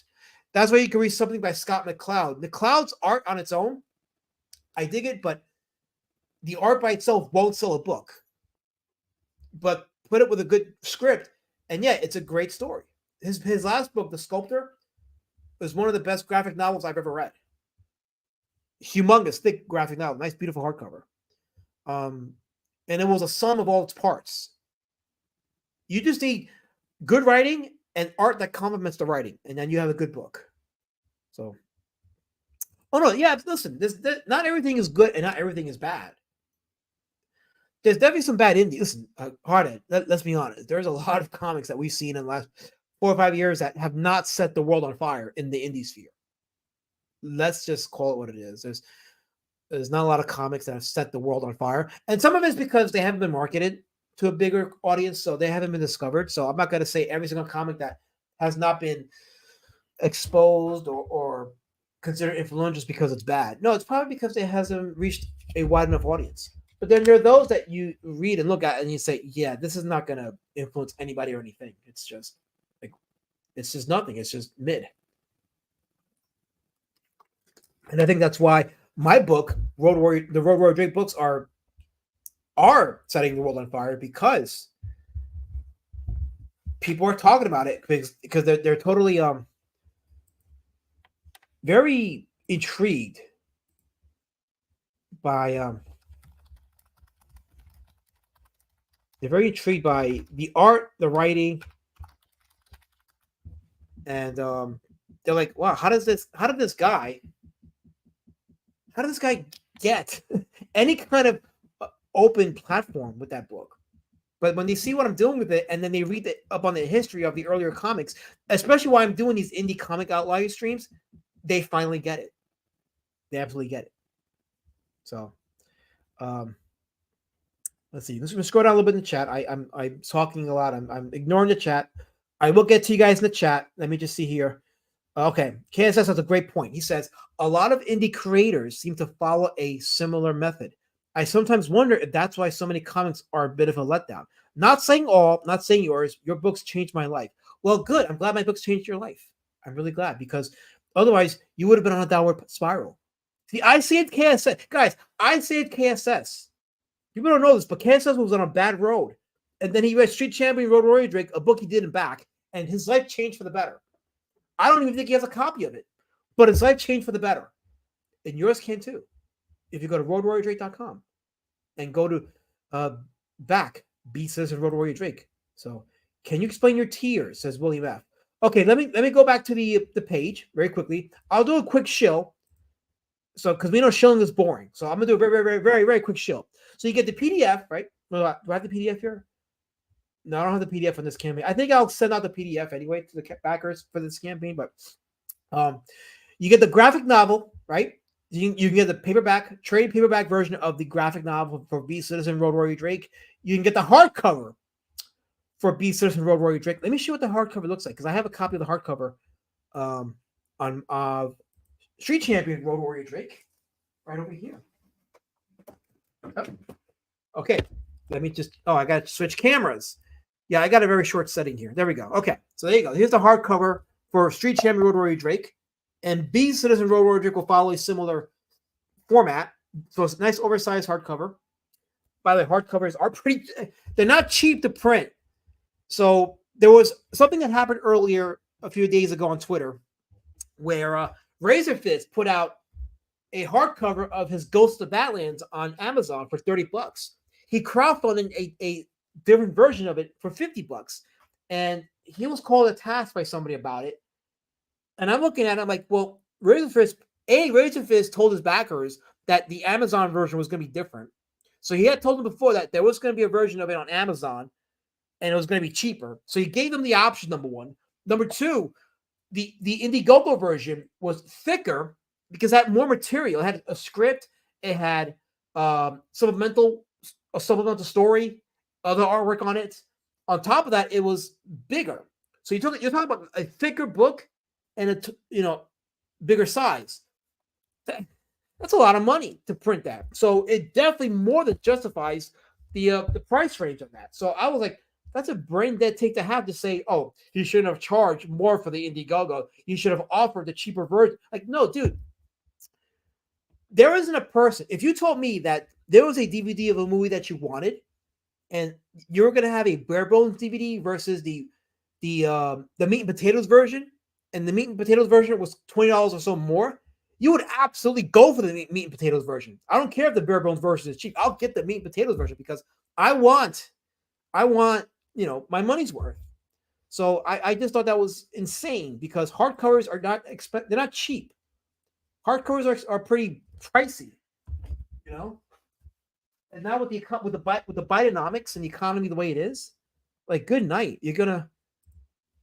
That's why you can read something by Scott McCloud. McCloud's art on its own, I dig it, but the art by itself won't sell a book. But put it with a good script, and yeah, it's a great story. His last book, The Sculptor, was one of the best graphic novels I've ever read. Humongous, thick graphic novel, nice, beautiful hardcover. And it was a sum of all its parts. You just need good writing and art that complements the writing, and then you have a good book. So, oh no, yeah, listen, not everything is good and not everything is bad. There's definitely some bad indie. Listen, Hardhead, let's be honest. There's a lot of comics that we've seen in the last 4 or 5 years that have not set the world on fire in the indie sphere. Let's just call it what it is. There's not a lot of comics that have set the world on fire. And some of it's because they haven't been marketed to a bigger audience, so they haven't been discovered. So I'm not going to say every single comic that has not been exposed or considered influential just because it's bad. No, it's probably because it hasn't reached a wide enough audience. But then there are those that you read and look at and you say, yeah, this is not going to influence anybody or anything. It's just like, it's just nothing. It's just mid. And I think that's why my book, the Road Warrior Drake books are setting the world on fire, because people are talking about it because they're totally very intrigued by they're very intrigued by the art, the writing, and they're like, wow, how did this guy get any kind of open platform with that book? But when they see what I'm doing with it, and then they read up on the history of the earlier comics, especially why I'm doing these indie comic outlier streams, they finally get it. They absolutely get it. So, let's see. Let's scroll down a little bit in the chat. I'm talking a lot. I'm ignoring the chat. I will get to you guys in the chat. Let me just see here. Okay, KSS has a great point. He says a lot of indie creators seem to follow a similar method. I sometimes wonder if that's why so many comics are a bit of a letdown. Not saying all, not saying yours. Your books changed my life. Well, good. I'm glad my books changed your life. I'm really glad, because otherwise you would have been on a downward spiral. See, I saved KSS. Guys, I saved KSS. People don't know this, but KSS was on a bad road. And then he read Street Champion Road Warrior Drake, a book he didn't back, and his life changed for the better. I don't even think he has a copy of it, but his life changed for the better. And yours can too. If you go to roadwarriordrake.com and go to back, B says Road Warrior Drake. So, can you explain your tiers? Says William F. Okay, let me go back to the page very quickly. I'll do a quick shill. So, because we know shilling is boring. So I'm gonna do a very, very, very, very, very quick shill. So you get the PDF, right? Do I have the PDF here? No, I don't have the PDF on this campaign. I think I'll send out the PDF anyway to the backers for this campaign. But you get the graphic novel, right? You can get the trade paperback version of the graphic novel for Beast Citizen Road Warrior Drake. You can get the hardcover for Beast Citizen Road Warrior Drake. Let me show you what the hardcover looks like, because I have a copy of the hardcover on Street Champion Road Warrior Drake right over here. Oh. Okay, let me just. Oh, I got to switch cameras. Yeah, I got a very short setting here. There we go. Okay, so there you go. Here's the hardcover for Street Champion Road Warrior Drake. And B Citizen Road Warrior Drake will follow a similar format. So it's a nice oversized hardcover. By the way, hardcovers are they're not cheap to print. So there was something that happened earlier a few days ago on Twitter where Razor Fist put out a hardcover of his Ghost of Badlands on Amazon for $30. He crowdfunded a different version of it for $50. And he was called a task by somebody about it. And I'm looking at it, I'm like, well, Razor Fist told his backers that the Amazon version was going to be different. So he had told them before that there was going to be a version of it on Amazon and it was going to be cheaper. So he gave them the option, number one. Number two, the Indiegogo version was thicker because it had more material. It had a script. It had a supplemental story, other artwork on it. On top of that, it was bigger. So you're talking about a thicker book and a bigger size. That's a lot of money to print that. So it definitely more than justifies the price range of that. So I was like, that's a brain dead take to have to say, oh, you shouldn't have charged more for the Indiegogo. You should have offered the cheaper version. Like, no, dude. There isn't a person. If you told me that there was a DVD of a movie that you wanted, and you're gonna have a bare bones DVD versus the meat and potatoes version, and the meat and potatoes version was $20 or so more, you would absolutely go for the meat and potatoes version. I don't care if the bare bones version is cheap. I'll get the meat and potatoes version because I want, my money's worth. So I just thought that was insane because hardcovers are they're not cheap. Hardcovers are pretty pricey, And now with the Bidenomics and the economy the way it is, like, good night. You're gonna,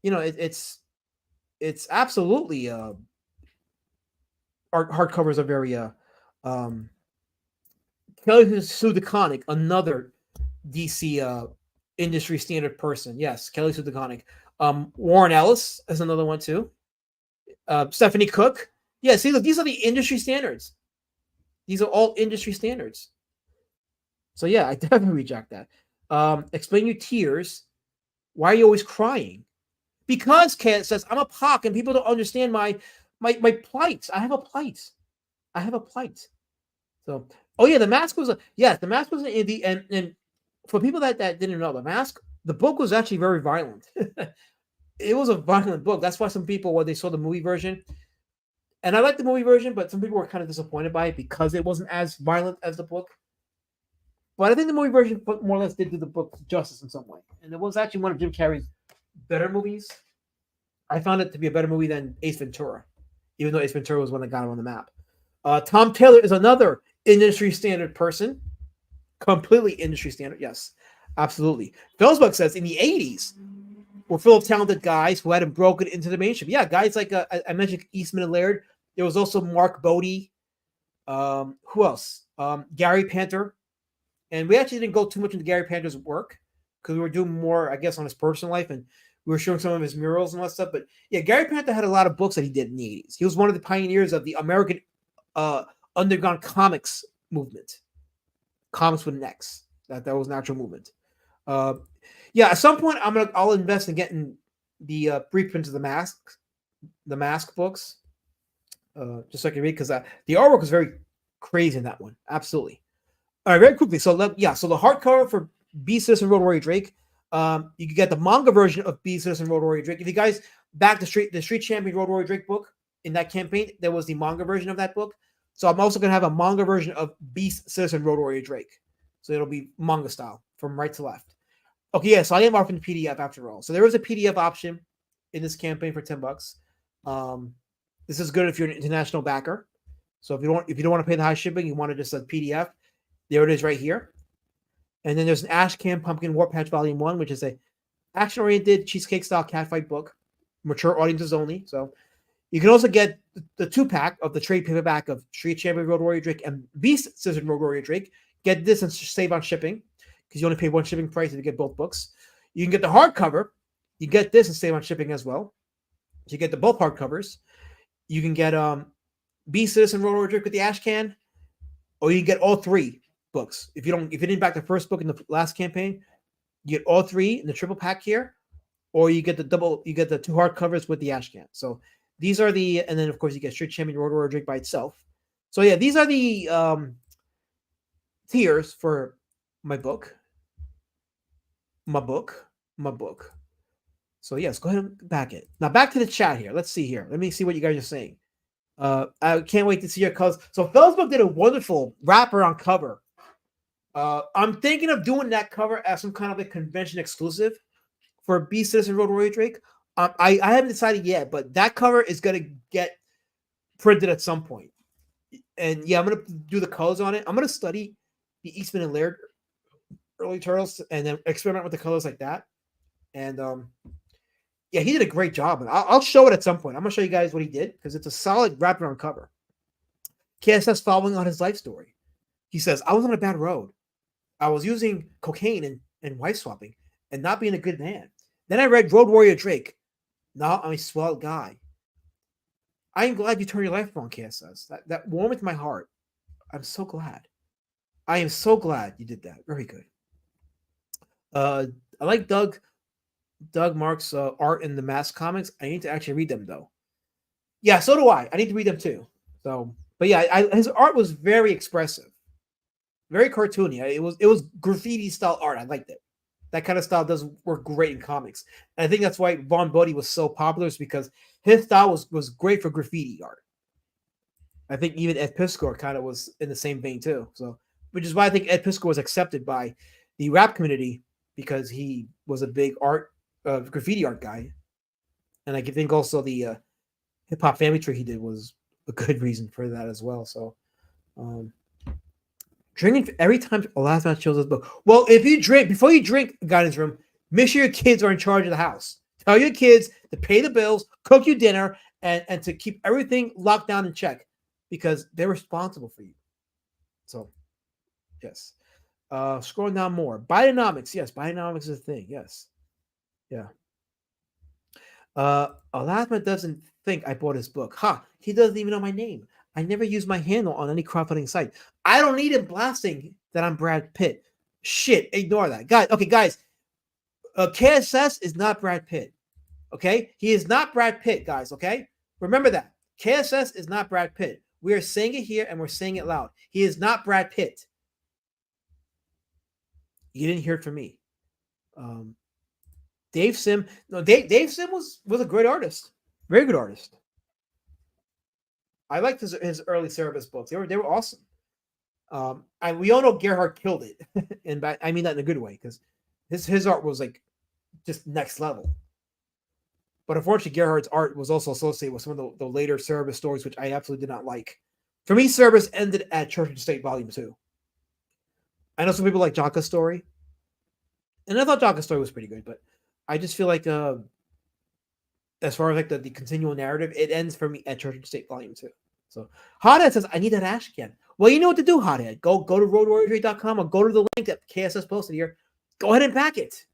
it's absolutely hardcovers are very Kelly Sue DeConnick, another DC industry standard person. Yes, Kelly Sue DeConnick. Warren Ellis is another one too. Stephanie Cook. Yeah, see, look, these are the industry standards. These are all industry standards. So yeah, I definitely reject that. Explain your tears. Why are you always crying? Because Kat says I'm a pock and people don't understand my plight. I have a plight. I have a plight. So oh yeah, the mask was an indie, and for people that didn't know, the book was actually very violent. It was a violent book. That's why some people, when they saw the movie version, and I like the movie version, but some people were kind of disappointed by it because it wasn't as violent as the book. But I think the movie version more or less did do the book justice in some way, and it was actually one of Jim Carrey's better movies. I found it to be a better movie than Ace Ventura, even though Ace Ventura was one that got him on the map. Tom Taylor is another industry standard person, completely industry standard. Yes, absolutely. Felsbuck says in the '80s were full of talented guys who hadn't broken into the mainstream. Yeah, guys like I mentioned Eastman and Laird. There was also Mark Bodie. Who else? Gary Panter. And we actually didn't go too much into Gary Panter's work because we were doing more, I guess, on his personal life, and we were showing some of his murals and all that stuff. But yeah, Gary Panter had a lot of books that he did in the '80s. He was one of the pioneers of the American underground comics movement. Comics with an X. That was an actual movement. Yeah, at some point I'll invest in getting the reprints of the mask books, just so I can read because the artwork was very crazy in that one. Absolutely. All right, very quickly. So the hardcover for Beast Citizen Road Warrior Drake. You can get the manga version of Beast Citizen Road Warrior Drake. If you guys back the Street Champion Road Warrior Drake book in that campaign, there was the manga version of that book. So I'm also gonna have a manga version of Beast Citizen Road Warrior Drake. So it'll be manga style from right to left. Okay, yeah. So I am offering the PDF after all. So there is a PDF option in this campaign for $10. This is good if you're an international backer. So if you don't want to pay the high shipping, you want to just a PDF. There it is right here. And then there's an Ash Can Pumpkin Warpatch Volume 1, which is a action-oriented cheesecake-style catfight book. Mature audiences only. So you can also get the 2-pack of the trade paperback of Street Champion Road Warrior Drake and Beast Citizen Road Warrior Drake. Get this and save on shipping because you only pay one shipping price if you get both books. You can get the hardcover. You get this and save on shipping as well. So you get the both hardcovers. You can get Beast Citizen Road Warrior Drake with the Ash Can, or you can get all three books. If you didn't back the first book in the last campaign, you get all three in the triple pack here, or you get the 2 hardcovers with the Ash Can. So these are and then of course you get Street Champion Road Warrior Drake by itself. So yeah, these are the tiers for my book. So yes, go ahead and back it. Now back to the chat here. Let's see here. Let me see what you guys are saying. I can't wait to see your colors. So Felsbook did a wonderful wraparound cover. I'm thinking of doing that cover as some kind of a convention exclusive for Beast Citizen Road Warrior Drake. I haven't decided yet, but that cover is gonna get printed at some point. And yeah, I'm gonna do the colors on it. I'm gonna study the Eastman and Laird early turtles and then experiment with the colors like that. And yeah, he did a great job. And I'll show it at some point. I'm gonna show you guys what he did because it's a solid wraparound cover. KSS following on his life story. He says, I was on a bad road. I was using cocaine and wife swapping and not being a good man. Then I read Road Warrior Drake. Now I'm a swell guy. I am glad you turned your life around, KSS. That warmed my heart. I'm so glad. I am so glad you did that. Very good. I like Doug Mark's art in the Mask comics. I need to actually read them though. Yeah, so do I. I need to read them too. So, but yeah, his art was very expressive, very cartoony. It was graffiti style art. I liked it. That kind of style does work great in comics, and I think that's why Von Bodie was so popular, is because his style was great for graffiti art. I think even Ed Piskor kind of was in the same vein too. So, which is why I think Ed Piskor was accepted by the rap community because he was a big graffiti art guy, and I think also the Hip Hop Family Tree he did was a good reason for that as well. So, drinking every time a last man shows us book. Well, if you drink before you drink, guidance room, make sure your kids are in charge of the house. Tell your kids to pay the bills, cook you dinner, and to keep everything locked down in check because they're responsible for you. So, yes. Scrolling down more. Bidenomics. Yes, Bidenomics is a thing. Yes. Yeah. Alasma doesn't think I bought his book. Ha! He doesn't even know my name. I never use my handle on any crowdfunding site. I don't need him blasting that I'm Brad Pitt. Shit, ignore that, guys. Okay, guys. KSS is not Brad Pitt. Okay, he is not Brad Pitt, guys. Okay, remember that. KSS is not Brad Pitt. We are saying it here and we're saying it loud. He is not Brad Pitt. You didn't hear it from me. Dave Sim. No, Dave Sim was a great artist. Very good artist. I liked his early Cerebus books. They were awesome. And we all know Gerhard killed it, and I mean that in a good way because his art was like just next level. But unfortunately, Gerhard's art was also associated with some of the later Cerebus stories, which I absolutely did not like. For me, Cerebus ended at Church and State Volume 2. I know some people like Jaka's story, and I thought Jaka's story was pretty good, but I just feel like as far as like the continual narrative, it ends for me at Church and State Volume 2. So Hothead says, I need that ash again. Well, you know what to do, Hothead. Go to roadwarrior.com or go to the link that KSS posted here. Go ahead and pack it.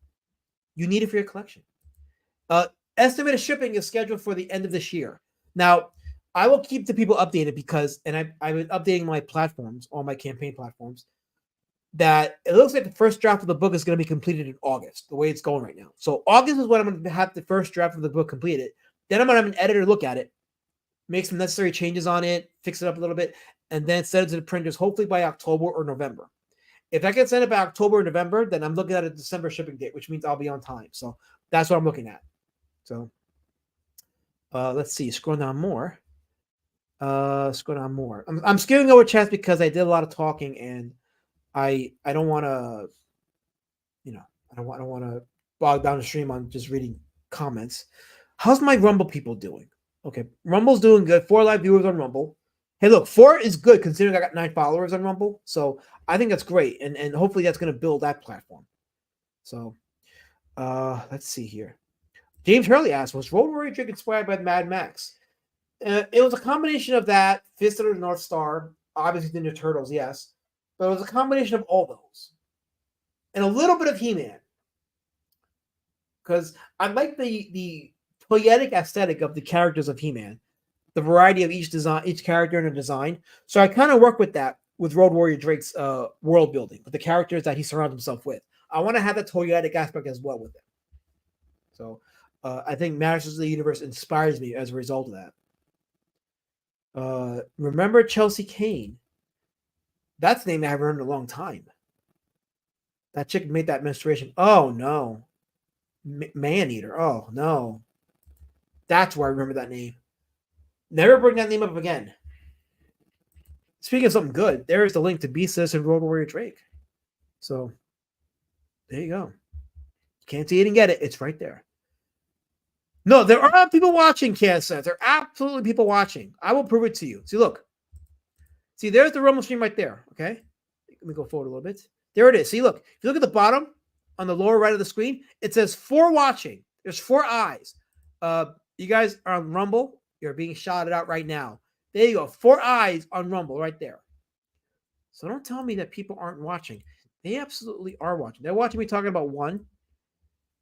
You need it for your collection. Estimated shipping is scheduled for the end of this year. Now, I will keep the people updated because, and I've been updating my platforms, all my campaign platforms, that it looks like the first draft of the book is going to be completed in August, the way it's going right now. So August is when I'm going to have the first draft of the book completed. Then I'm going to have an editor look at it, make some necessary changes on it, fix it up a little bit, and then send it to the printers hopefully by October or November. If I can send it by October or November, then I'm looking at a December shipping date, which means I'll be on time. So that's what I'm looking at. So let's see. Scroll down more. I'm skipping over chats because I did a lot of talking and I don't want to, I don't want to bog down the stream on just reading comments. How's my Rumble people doing? Okay, Rumble's doing good. 4 live viewers on Rumble. Hey, look, 4 is good considering I got 9 followers on Rumble. So I think that's great, and hopefully that's going to build that platform. So let's see here. James Hurley asked, was Road Warrior Drake inspired by Mad Max? It was a combination of that, Fist of the North Star, obviously Ninja Turtles, yes. But it was a combination of all those. And a little bit of He-Man. Because I like the poetic aesthetic of the characters of He-Man. The variety of each character in a design. So I kind of work with that with Road Warrior Drake's world building, with the characters that he surrounds himself with. I want to have that toyetic aspect as well with it. So I think Masters of the Universe inspires me as a result of that. Remember Chelsea Kane? That's a name I haven't heard in a long time. That chick made that menstruation. Oh, no. Man-eater. Oh, no. That's where I remember that name. Never bring that name up again. Speaking of something good, there is the link to Beastus and Road Warrior Drake. So, there you go. Can't see it and get it. It's right there. No, there are people watching, KSS. There are absolutely people watching. I will prove it to you. See, look. See, there's the Rumble stream right there, okay? Let me go forward a little bit. There it is. See, look. If you look at the bottom, on the lower right of the screen, it says 4 watching. There's 4 eyes. You guys are on Rumble. You're being shouted out right now. There you go. 4 eyes on Rumble right there. So don't tell me that people aren't watching. They absolutely are watching. They're watching me talking about 1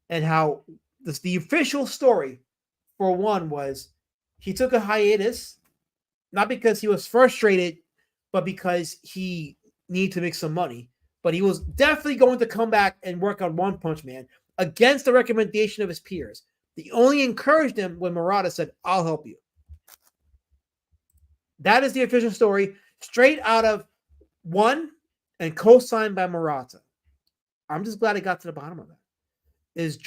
and how the official story for 1 was he took a hiatus, not because he was frustrated, but because he needed to make some money. But he was definitely going to come back and work on One Punch Man against the recommendation of his peers. They only encouraged him when Murata said, I'll help you. That is the official story, straight out of 1 and co-signed by Murata. I'm just glad I got to the bottom of that. Is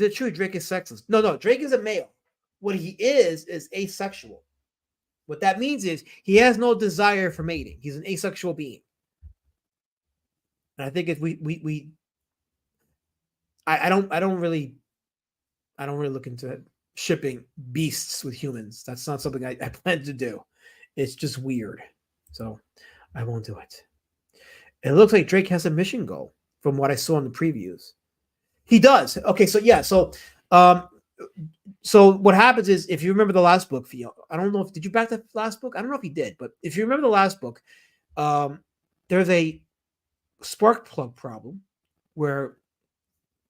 it true Drake is sexless? No, Drake is a male. What he is asexual. What that means is he has no desire for mating. He's an asexual being. And I think if I don't really look into shipping beasts with humans. That's not something I plan to do. It's just weird. So I won't do it. It looks like Drake has a mission goal from what I saw in the previews. He does. Okay, so yeah, so what happens is, if you remember the last book, I don't know if did you back the last book? I don't know if you did, but if you remember the last book, there's a spark plug problem where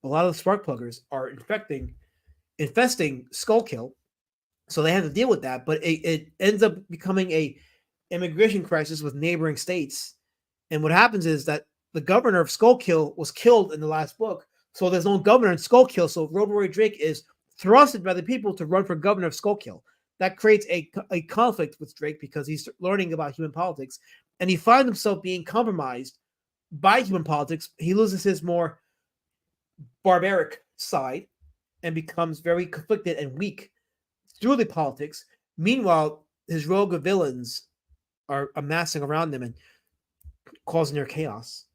a lot of the spark pluggers are infecting infesting Skullkill. So they had to deal with that, but it ends up becoming a immigration crisis with neighboring states. And what happens is that the governor of Skullkill was killed in the last book. So there's no governor in Skullkill. So Road Warrior Drake is thrusted by the people to run for governor of Skullkill. That creates a conflict with Drake because he's learning about human politics, and he finds himself being compromised by human politics. He loses his more barbaric side and becomes very conflicted and weak through the politics. Meanwhile, his rogue villains are amassing around him and causing their chaos.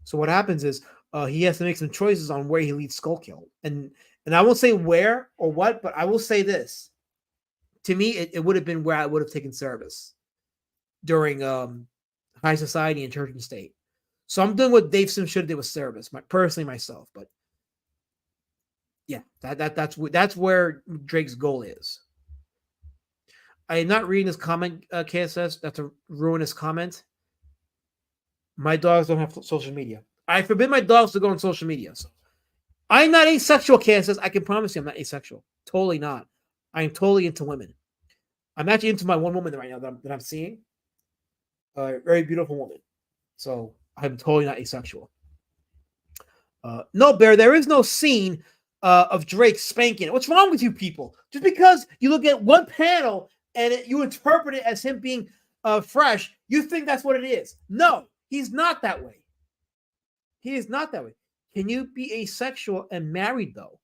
So what happens is he has to make some choices on where he leads Skullkill, and I won't say where or what, but I will say this: to me, it would have been where I would have taken service during high society and church and state. So I'm doing what Dave Sim should have did with service, personally myself. But yeah, that's where Drake's goal is. I am not reading this comment, KSS. That's a ruinous comment. My dogs don't have social media. I forbid my dogs to go on social media. So I'm not asexual, KSS. I can promise you I'm not asexual. Totally not. I am totally into women. I'm actually into my one woman right now that I'm seeing. A very beautiful woman. So I'm totally not asexual. No, Bear, there is no scene of Drake spanking. What's wrong with you people? Just because you look at one panel and you interpret it as him being fresh, you think that's what it is. No, he's not that way. He is not that way. Can you be asexual and married, though?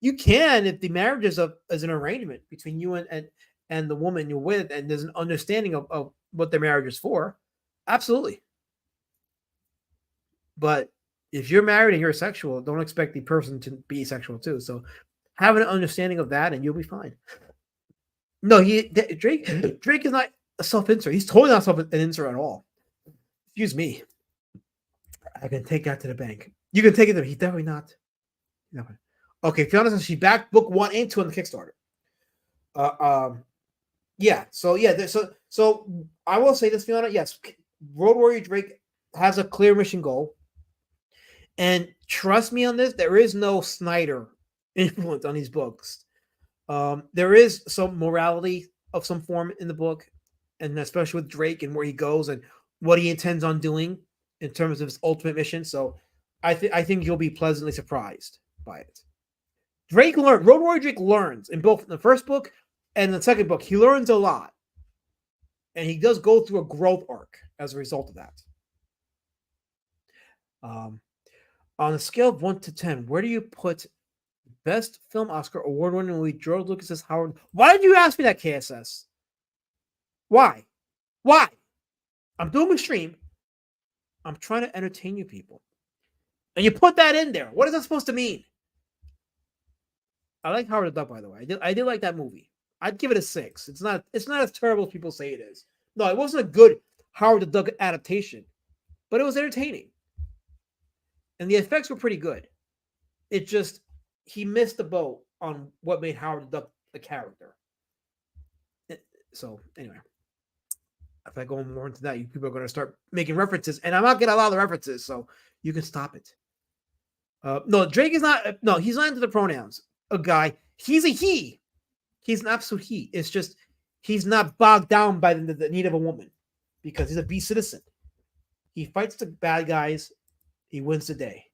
You can if the marriage is an arrangement between you and the woman you're with, and there's an understanding of what the marriage is for. Absolutely. But if you're married and you're sexual, don't expect the person to be sexual too. So have an understanding of that and you'll be fine. No, Drake is not a self-insert. He's totally not an insert at all. Excuse me. I can take that to the bank. You can take it to He's definitely not. No. Okay, Fiona says she backed book 1 and 2 on the Kickstarter. Yeah. So I will say this, Fiona. Yes, Road Warrior Drake has a clear mission goal, and trust me on this. There is no Snyder influence on these books. There is some morality of some form in the book, and especially with Drake and where he goes and what he intends on doing in terms of his ultimate mission. So I think you'll be pleasantly surprised by it. Road Warrior Drake learns in both the first book and the second book. He learns a lot. And he does go through a growth arc as a result of that. On a scale of 1 to 10, where do you put Best Film Oscar award-winning movie George Lucas's Howard? Why did you ask me that, KSS? Why? I'm doing a stream. I'm trying to entertain you people. And you put that in there. What is that supposed to mean? I like Howard the Duck, by the way. I did like that movie. I'd give it a 6. It's not as terrible as people say it is. No, it wasn't a good Howard the Duck adaptation, but it was entertaining. And the effects were pretty good. It just, he missed the boat on what made Howard the Duck a character. So, anyway. If I go more into that, you people are going to start making references, and I'm not getting a lot of the references, so you can stop it. No, Drake is not. No, he's not into the pronouns. A guy. He's a he. He's an absolute he. It's just he's not bogged down by the need of a woman because he's a B citizen. He fights the bad guys. He wins the day.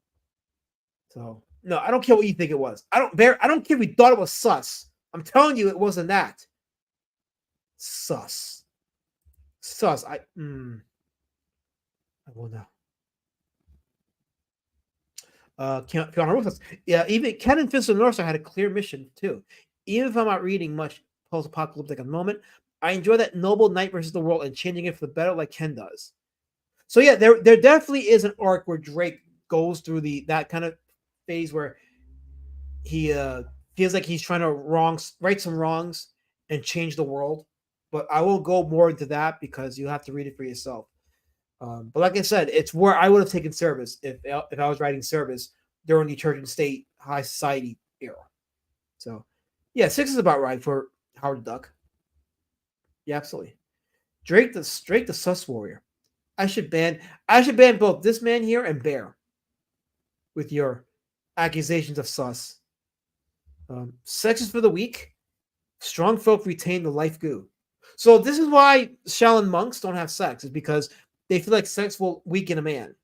So no, I don't care what you think it was. I don't care if we thought it was sus. I'm telling you, it wasn't that. Sus. I will know. Yeah, even Ken and Fist of North Star had a clear mission too. Even if I'm not reading much post-apocalyptic at the moment, I enjoy that noble knight versus the world and changing it for the better like Ken does. So yeah, there definitely is an arc where Drake goes through that kind of phase where he feels like he's trying to right some wrongs and change the world. But I will go more into that because you have to read it for yourself. But like I said, it's where I would have taken service if I was writing service during the church and state high society era. So, yeah, 6 is about right for Howard the Duck. Yeah, absolutely. Drake the sus warrior. I should ban both this man here and Bear with your accusations of sus. Sex is for the weak. Strong folk retain the life goo. So this is why Shaolin monks don't have sex, is because they feel like sex will weaken a man.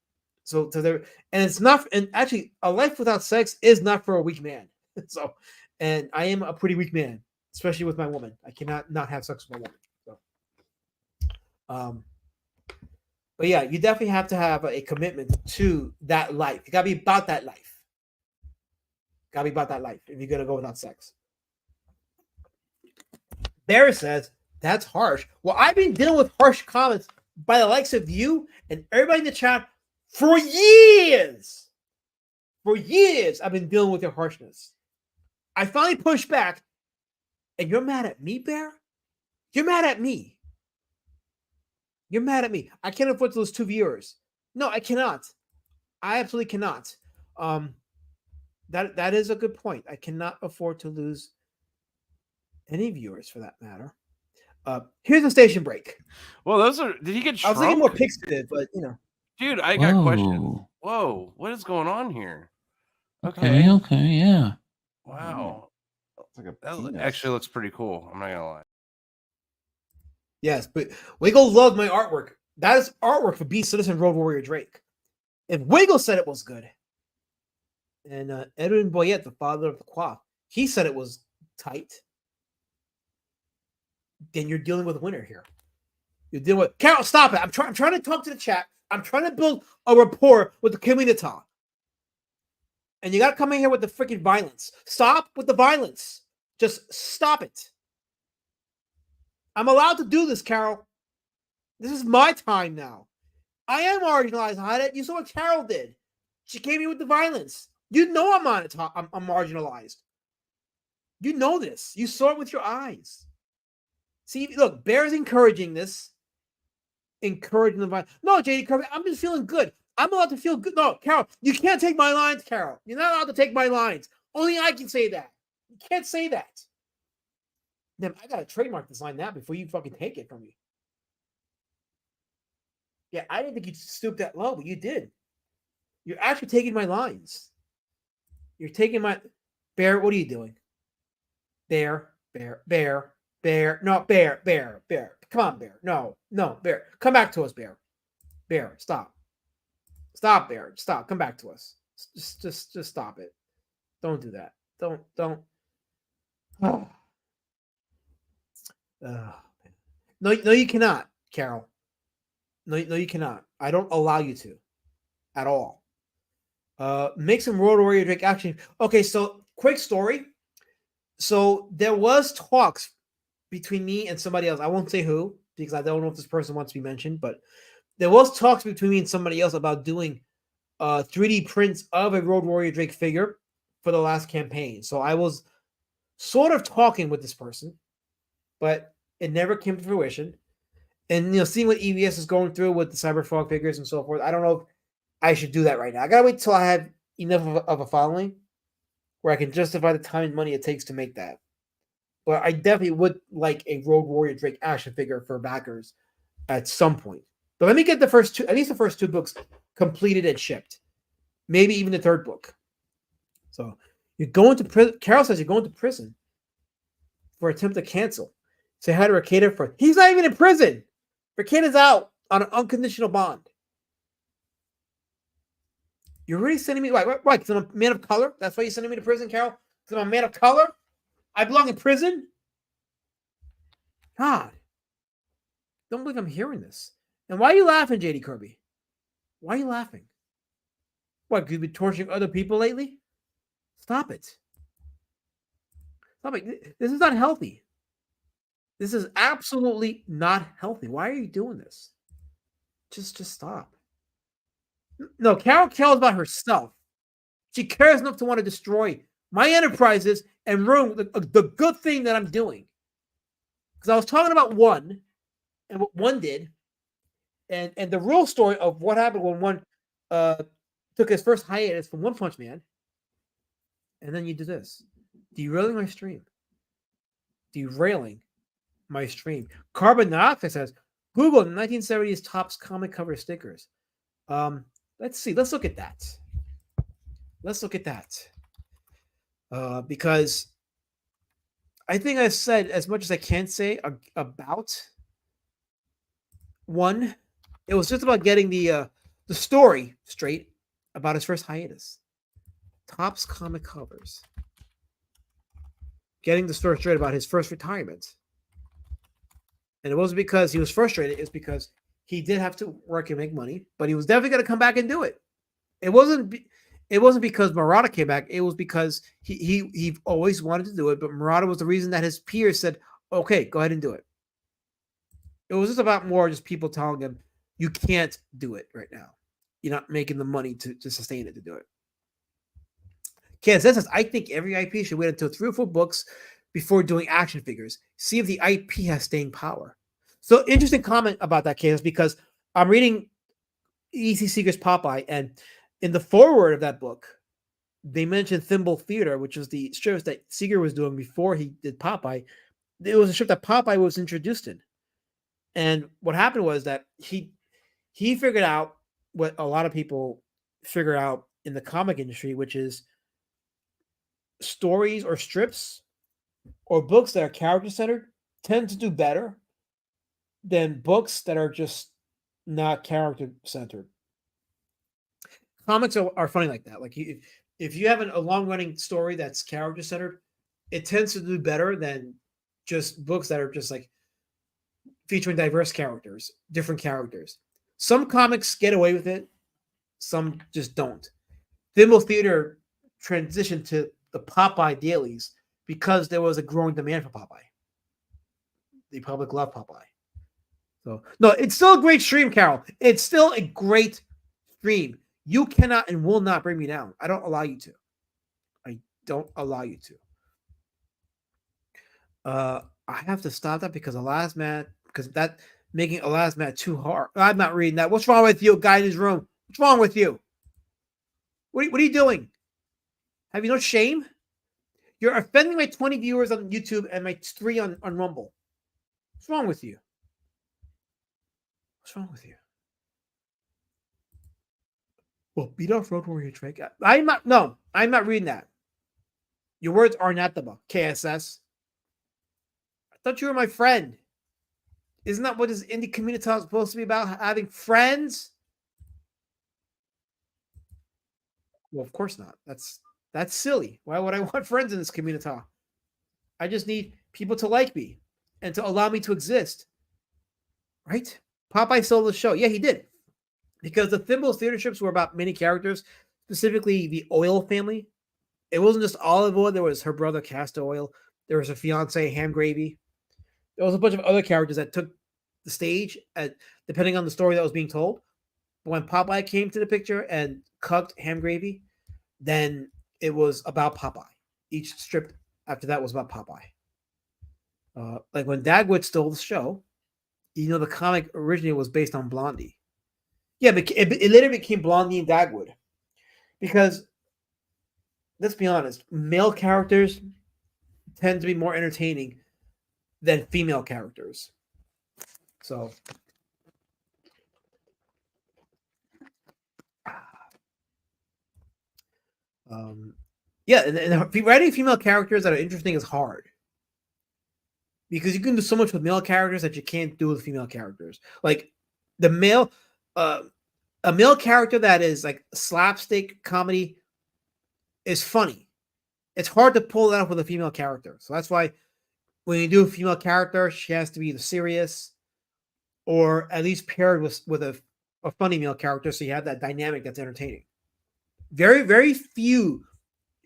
So they're, and it's not, and actually a life without sex is not for a weak man. So, and I am a pretty weak man, especially with my woman. I cannot not have sex with my woman. So, but yeah, you definitely have to have a commitment to that life. You gotta be about that life. Gotta be about that life if you're gonna go without sex. Barry says that's harsh. Well, I've been dealing with harsh comments by the likes of you and everybody in the chat for years. For years, I've been dealing with your harshness. I finally pushed back, and you're mad at me, Bear? You're mad at me. You're mad at me. I can't afford to lose 2 viewers. No, I cannot. I absolutely cannot. That is a good point. I cannot afford to lose any viewers for that matter. Here's the station break. Well, those are. Did he get I shrunk? was thinking more Pix did, but you know. Dude, I got questions. Whoa, what is going on here? Okay, yeah. Wow. It's like a That penis. actually looks pretty cool. I'm not gonna lie. Yes, but Wiggle loved my artwork. That is artwork for Beast Citizen Road Warrior Drake. If Wiggle said it was good, and Edwin Boyette, the father of the Qua, he said it was tight, then you're dealing with a winner here. You're dealing with Carol. Stop it! I'm trying to talk to the chat. I'm trying to build a rapport with the community, and you got to come in here with the freaking violence. Stop with the violence. Just stop it. I'm allowed to do this, Carol. This is my time now. I am marginalized, Hyatt. You saw what Carol did. She came in with the violence. You know I'm on it. I'm marginalized. You know this. You saw it with your eyes. See, look, Bear's encouraging this. Encouraging the violence. No, JD Kirby, I'm just feeling good. I'm allowed to feel good. No, Carol, you can't take my lines, Carol. You're not allowed to take my lines. Only I can say that. You can't say that. Then I gotta trademark this line now before you fucking take it from me. Yeah, I didn't think you'd stoop that low, but you did. You're actually taking my lines. You're taking my Bear. What are you doing? Bear. No, Bear. Come on, Bear. No, Bear. Come back to us, Bear. Bear, stop. Stop, Bear. Stop. Come back to us. Just stop it. Don't do that. Don't. Oh. No, you cannot, Carol. No, you cannot. I don't allow you to, at all. Make some Road Warrior Drake action. Okay, so quick story. So there was talks between me and somebody else. I won't say who because I don't know if this person wants to be mentioned, but there was talks between me and somebody else about doing 3D prints of a Road Warrior Drake figure for the last campaign. So I was sort of talking with this person, but it never came to fruition. And seeing what EVS is going through with the Cyberfrog figures and so forth, I don't know if I should do that right now. I gotta wait till I have enough of a following where I can justify the time and money it takes to make that. But I definitely would like a Road Warrior Drake action figure for backers at some point. But let me get at least the first 2 books completed and shipped. Maybe even the 3rd book. So you're going to prison. Carol says you're going to prison for attempt to cancel. Say hi to Ricada for he's not even in prison. Ricada's out on an unconditional bond. You're really sending me why? Because I'm a man of color? That's why you're sending me to prison, Carol? Because I'm a man of color? I belong in prison? God. Don't believe I'm hearing this. And why are you laughing, JD Kirby? Why are you laughing? What, you've been torturing other people lately? Stop it. Stop it. This is not healthy. This is absolutely not healthy. Why are you doing this? Just stop. No, Carol cares about herself. She cares enough to want to destroy my enterprises and ruin the good thing that I'm doing. Because I was talking about one and what one did, and the real story of what happened when one took his first hiatus from One Punch Man, and then you do this. Derailing my stream. Derailing my stream. Carbon Dioxide says, Google 1970s Topps comic cover stickers. Let's see. Let's look at that. because I think I said as much as I can say about one. It was just about getting the story straight about his first hiatus. Topps comic covers. Getting the story straight about his first retirement. And it wasn't because he was frustrated, it's because he did have to work and make money, but he was definitely going to come back and do it. It wasn't because Murata came back. It was because he always wanted to do it, but Murata was the reason that his peers said, "Okay, go ahead and do it." It was just about more just people telling him, "You can't do it right now. You're not making the money to sustain it to do it." Kansas says, "I think every IP should wait until 3 or 4 books before doing action figures. See if the IP has staying power." So interesting comment about that, Kansas, because I'm reading E.C. Seeger's Popeye, and in the foreword of that book, they mentioned Thimble Theater, which was the strips that Seeger was doing before he did Popeye. It was a strip that Popeye was introduced in. And what happened was that he figured out what a lot of people figure out in the comic industry, which is stories or strips or books that are character centered tend to do better than books that are just not character centered. Comics are funny like that. Like if you have a long running story that's character centered, it tends to do better than just books that are just like featuring diverse characters, different characters. Some comics get away with it, some just don't. Thimble Theater transitioned to the Popeye dailies because there was a growing demand for Popeye. The public loved Popeye. So no, it's still a great stream, Carol. It's still a great stream. You cannot and will not bring me down. I don't allow you to. I don't allow you to. I have to stop that because that making Elasmat too hard. I'm not reading that. What's wrong with you, guy in his room? What's wrong with you? What are you doing? Have you no shame? You're offending my 20 viewers on YouTube and my 3 on Rumble. What's wrong with you? What's wrong with you? Well, beat off Road Warrior Drake. I'm not reading that. Your words are anathema, KSS. I thought you were my friend. Isn't that what this indie community is supposed to be about? Having friends? Well, of course not. That's silly. Why would I want friends in this community? I just need people to like me and to allow me to exist. Right? Popeye stole the show. Yeah, he did. Because the Thimble Theater strips were about many characters, specifically the Oil family. It wasn't just Olive Oil. There was her brother, Castor Oil. There was her fiance, Ham Gravy. There was a bunch of other characters that took the stage, depending on the story that was being told. But when Popeye came to the picture and cucked Ham Gravy, then it was about Popeye. Each strip after that was about Popeye. Like when Dagwood stole the show, the comic originally was based on Blondie. Yeah, but it later became Blondie and Dagwood. Because, let's be honest, male characters tend to be more entertaining than female characters. So, yeah, and writing female characters that are interesting is hard. Because you can do so much with male characters that you can't do with female characters. Like, a male character that is like slapstick comedy is funny. It's hard to pull that off with a female character. So that's why when you do a female character, she has to be either serious or at least paired with a funny male character, so you have that dynamic that's entertaining. Very, very few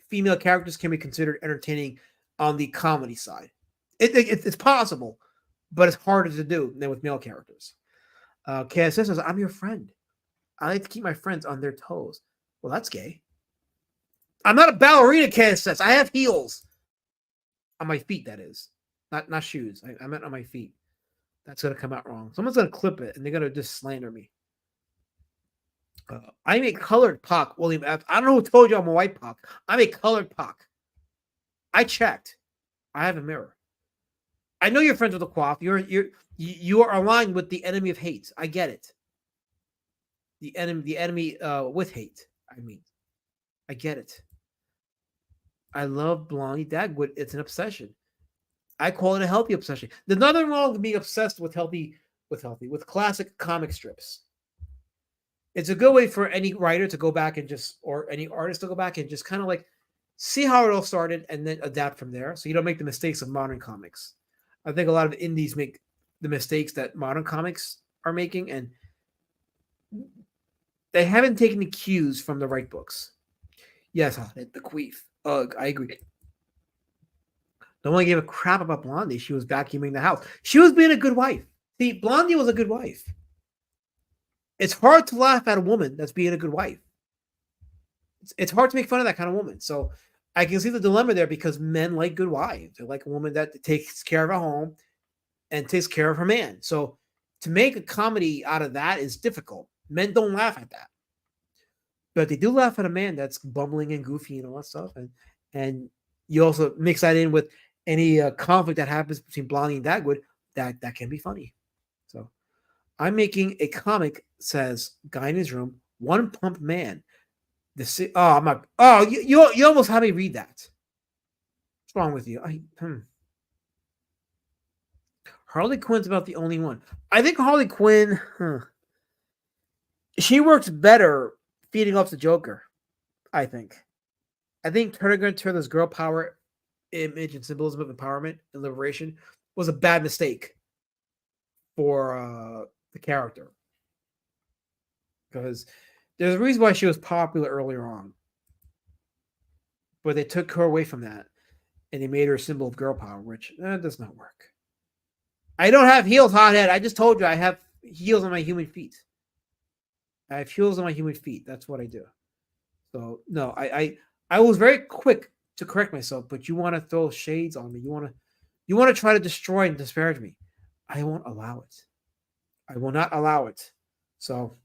female characters can be considered entertaining on the comedy side. It's possible, but it's harder to do than with male characters. KSS says, "I'm your friend. I like to keep my friends on their toes." Well, that's gay. I'm not a ballerina, KSS. I have heels. On my feet, that is. Not shoes. I meant on my feet. That's going to come out wrong. Someone's going to clip it, and they're going to just slander me. I'm a colored Pac, William F. I don't know who told you I'm a white Pac. I'm a colored Pac. I checked. I have a mirror. I know you're friends with the Quaff. You are aligned with the enemy of hate. I get it. The enemy with hate. I mean, I get it. I love Blondie Dagwood. It's an obsession. I call it a healthy obsession. There's nothing wrong with being obsessed with with classic comic strips. It's a good way for any writer to go back and or any artist to go back and just kind of like see how it all started and then adapt from there. So you don't make the mistakes of modern comics. I think a lot of indies make the mistakes that modern comics are making, and they haven't taken the cues from the right books. Yes, the queef. Ugh, I agree. No one gave a crap about Blondie. She was vacuuming the house. She was being a good wife. See, Blondie was a good wife. It's hard to laugh at a woman that's being a good wife. It's hard to make fun of that kind of woman. So I can see the dilemma there because men like good wives. They like a woman that takes care of her home and takes care of her man. So to make a comedy out of that is difficult. Men don't laugh at that. But they do laugh at a man that's bumbling and goofy and all that stuff. And you also mix that in with any conflict that happens between Blondie and Dagwood, that can be funny. So I'm making a comic says guy in his room, one pump man. I'm not. Oh, you almost had me read that. What's wrong with you? Harley Quinn's about the only one. I think Harley Quinn. She works better feeding off the Joker. I think turning her into this girl power image and symbolism of empowerment and liberation was a bad mistake for the character, because there's a reason why she was popular earlier on, but they took her away from that and they made her a symbol of girl power, which does not work. I don't have heels, hothead. I just told you I have heels on my human feet. I have heels on my human feet. That's what I do. So no, I was very quick to correct myself, but you want to throw shades on me. You want to try to destroy and disparage me. I won't allow it. I will not allow it. So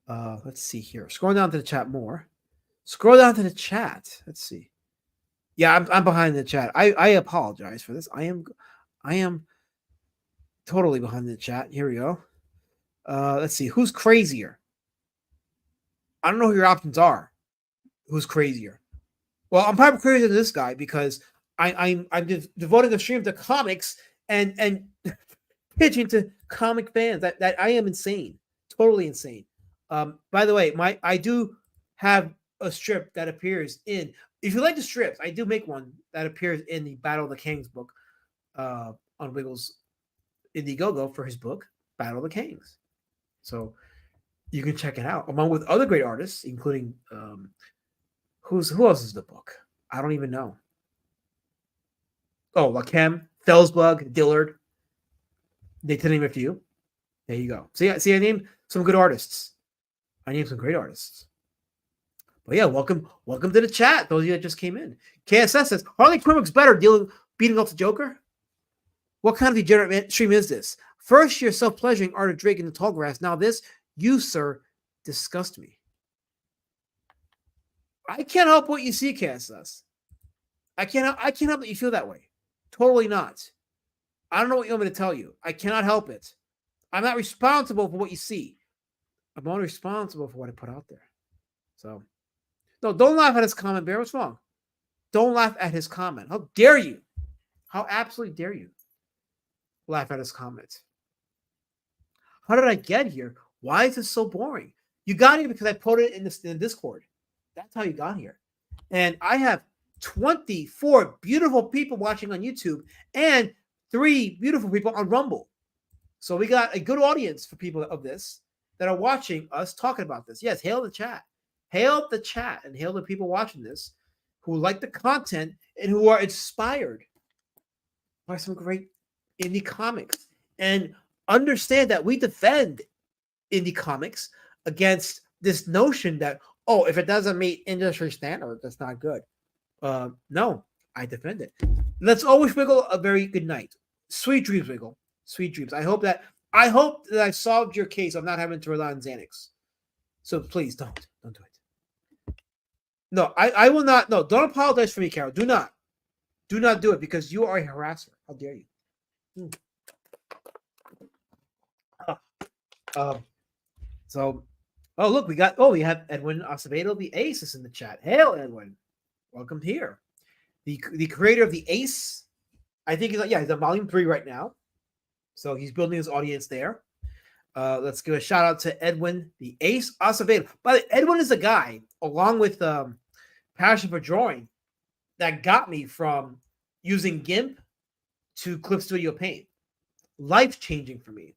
let's see here. Scroll down to the chat more. Scroll down to the chat. Let's see. Yeah, I'm behind the chat. I apologize for this. I am totally behind the chat. Here we go. Let's see. Who's crazier? I don't know who your options are. Who's crazier? Well, I'm probably crazier than this guy because I'm devoting a stream to comics and pitching to comic fans. That I am insane, totally insane. By the way, I do have a strip that appears in. If you like the strips, I do make one that appears in the Battle of the Kings book on Wiggles Indiegogo for his book Battle of the Kings. So you can check it out along with other great artists, including who else is the book? I don't even know. Oh, Lakem, Felsbug, Dillard. They to name a few. There you go. See, I named some good artists. I named some great artists. But yeah, welcome to the chat. Those of you that just came in. KSS says Harley Quinn looks better beating up the Joker. What kind of degenerate stream is this? First, you're self-pleasuring art of Drake in the tall grass. Now this, you, sir, disgust me. I can't help what you see, KSS. I can't help that you feel that way. Totally not. I don't know what you want me to tell you. I cannot help it. I'm not responsible for what you see. I'm only responsible for what I put out there. So, no, don't laugh at his comment, Bear. What's wrong? Don't laugh at his comment. How dare you? How absolutely dare you laugh at his comment? How did I get here? Why is this so boring? You got here because I put it in the Discord. That's how you got here. And I have 24 beautiful people watching on YouTube and 3 beautiful people on Rumble. So we got a good audience for people of this that are watching us talking about this. Yes, hail the chat. Hail the chat and hail the people watching this who like the content and who are inspired by some great indie comics and understand that we defend indie comics against this notion that, oh, if it doesn't meet industry standards, that's not good. No, I defend it. Let's always wiggle a very good night. Sweet dreams, Wiggle. Sweet dreams. I hope that I solved your case of not having to rely on Xanax. So please don't do it. No, I will not. No, don't apologize for me, Carol. Do not do it because you are a harasser. How dare you? So, oh look, we have Edwin Acevedo, the ace, is in the chat. Hail, Edwin. Welcome here. The creator of the Ace, I think he's on volume 3 right now. So he's building his audience there. Let's give a shout out to Edwin, the Ace Acevedo. But Edwin is the guy, along with Passion for Drawing, that got me from using GIMP to Clip Studio Paint. Life changing for me.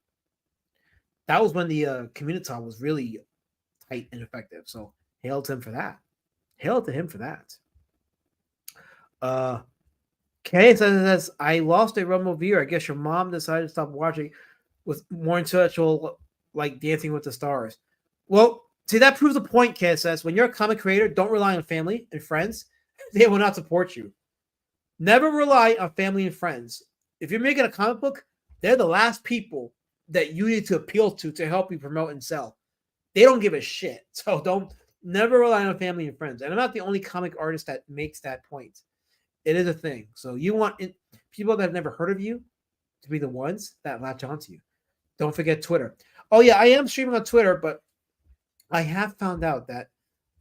That was when the community was really tight and effective. So hail to him for that. Hail to him for that. Kay says, I lost a Rumble viewer. I guess your mom decided to stop watching with more intellectual, like Dancing with the Stars. Well, see, that proves the point, Kay says. When you're a comic creator, don't rely on family and friends. They will not support you. Never rely on family and friends. If you're making a comic book, they're the last people that you need to appeal to help you promote and sell. They don't give a shit. So never rely on family and friends. And I'm not the only comic artist that makes that point. It is a thing. So you want people that have never heard of you to be the ones that latch onto you. Don't forget Twitter. Oh, yeah, I am streaming on Twitter, but I have found out that,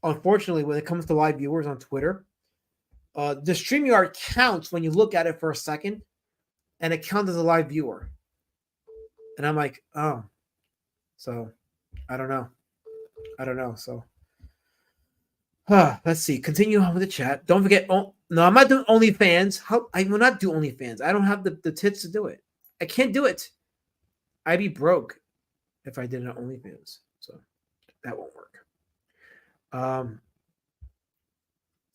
unfortunately, when it comes to live viewers on Twitter, the StreamYard counts when you look at it for a second, and it counts as a live viewer. And I'm like, oh. So, I don't know. So, let's see. Continue on with the chat. Don't forget. No, I'm not doing OnlyFans. I will not do OnlyFans. I don't have the tits to do it. I can't do it. I'd be broke if I did an OnlyFans. So that won't work.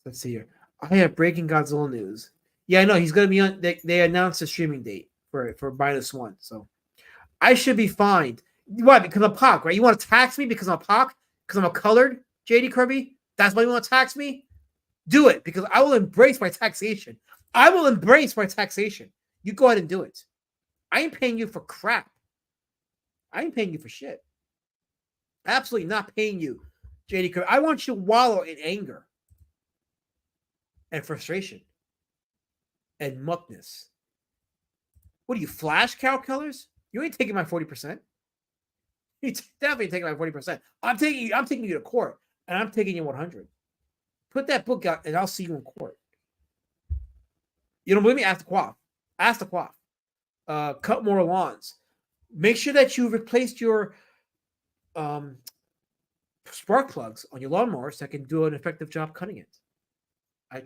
Let's see here. I have breaking Godzilla news. Yeah, I know he's gonna be on. They announced a streaming date for -1. So I should be fine. Why? Because I'm POC, right? You want to tax me because I'm POC? Because I'm a colored JD Kirby? That's why you want to tax me? Do it, because I will embrace my taxation. You go ahead and do it. I ain't paying you for crap. I ain't paying you for shit. Absolutely not paying you, JD Kirby. I want you to wallow in anger and frustration and muckness. What are you, flash cow killers? You ain't taking my 40%. You're definitely taking my 40%. I'm taking you to court, and I'm taking you 100. Put that book out, and I'll see you in court. You don't believe me? Ask the Quaff. Cut more lawns. Make sure that you replaced your spark plugs on your lawnmowers that can do an effective job cutting it. I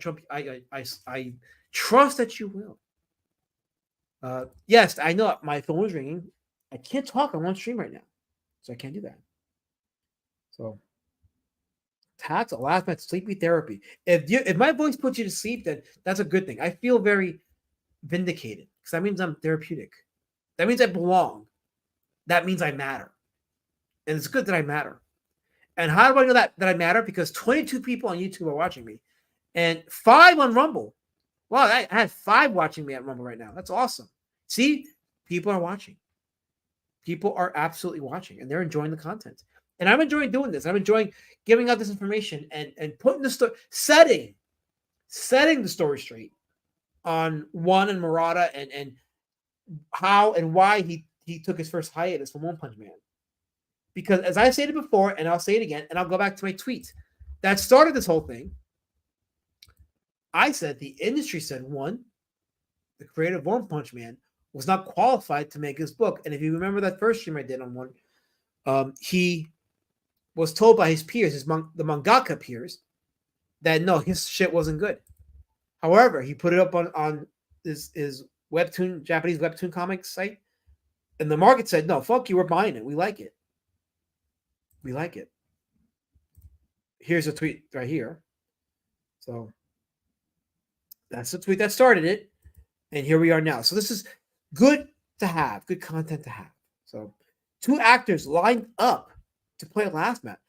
trust that you will. Yes, I know my phone is ringing. I can't talk on one stream right now, so I can't do that. So, tax, last night sleepy therapy. If my voice puts you to sleep, then that's a good thing. I feel very vindicated because that means I'm therapeutic. That means I belong. That means I matter, and it's good that I matter. And how do I know that I matter? Because 22 people on YouTube are watching me, and 5 on Rumble. Wow, I had 5 watching me at Rumble right now. That's awesome. See, people are watching. People are absolutely watching, and they're enjoying the content. And I'm enjoying doing this. I'm enjoying giving out this information and putting the story, setting the story straight on One and Murata and how and why he took his first hiatus from One Punch Man. Because as I stated before, and I'll say it again, and I'll go back to my tweet that started this whole thing. I said the industry said One, the creator of One Punch Man, was not qualified to make his book. And if you remember that first stream I did on One, he was told by his peers, the mangaka peers, that no, his shit wasn't good. However, he put it up on his webtoon, Japanese webtoon comics site, and the market said, no, fuck you, we're buying it. We like it. Here's a tweet right here. So that's the tweet that started it. And here we are now. So this is good to have, good content to have. So 2 actors lined up to play last match.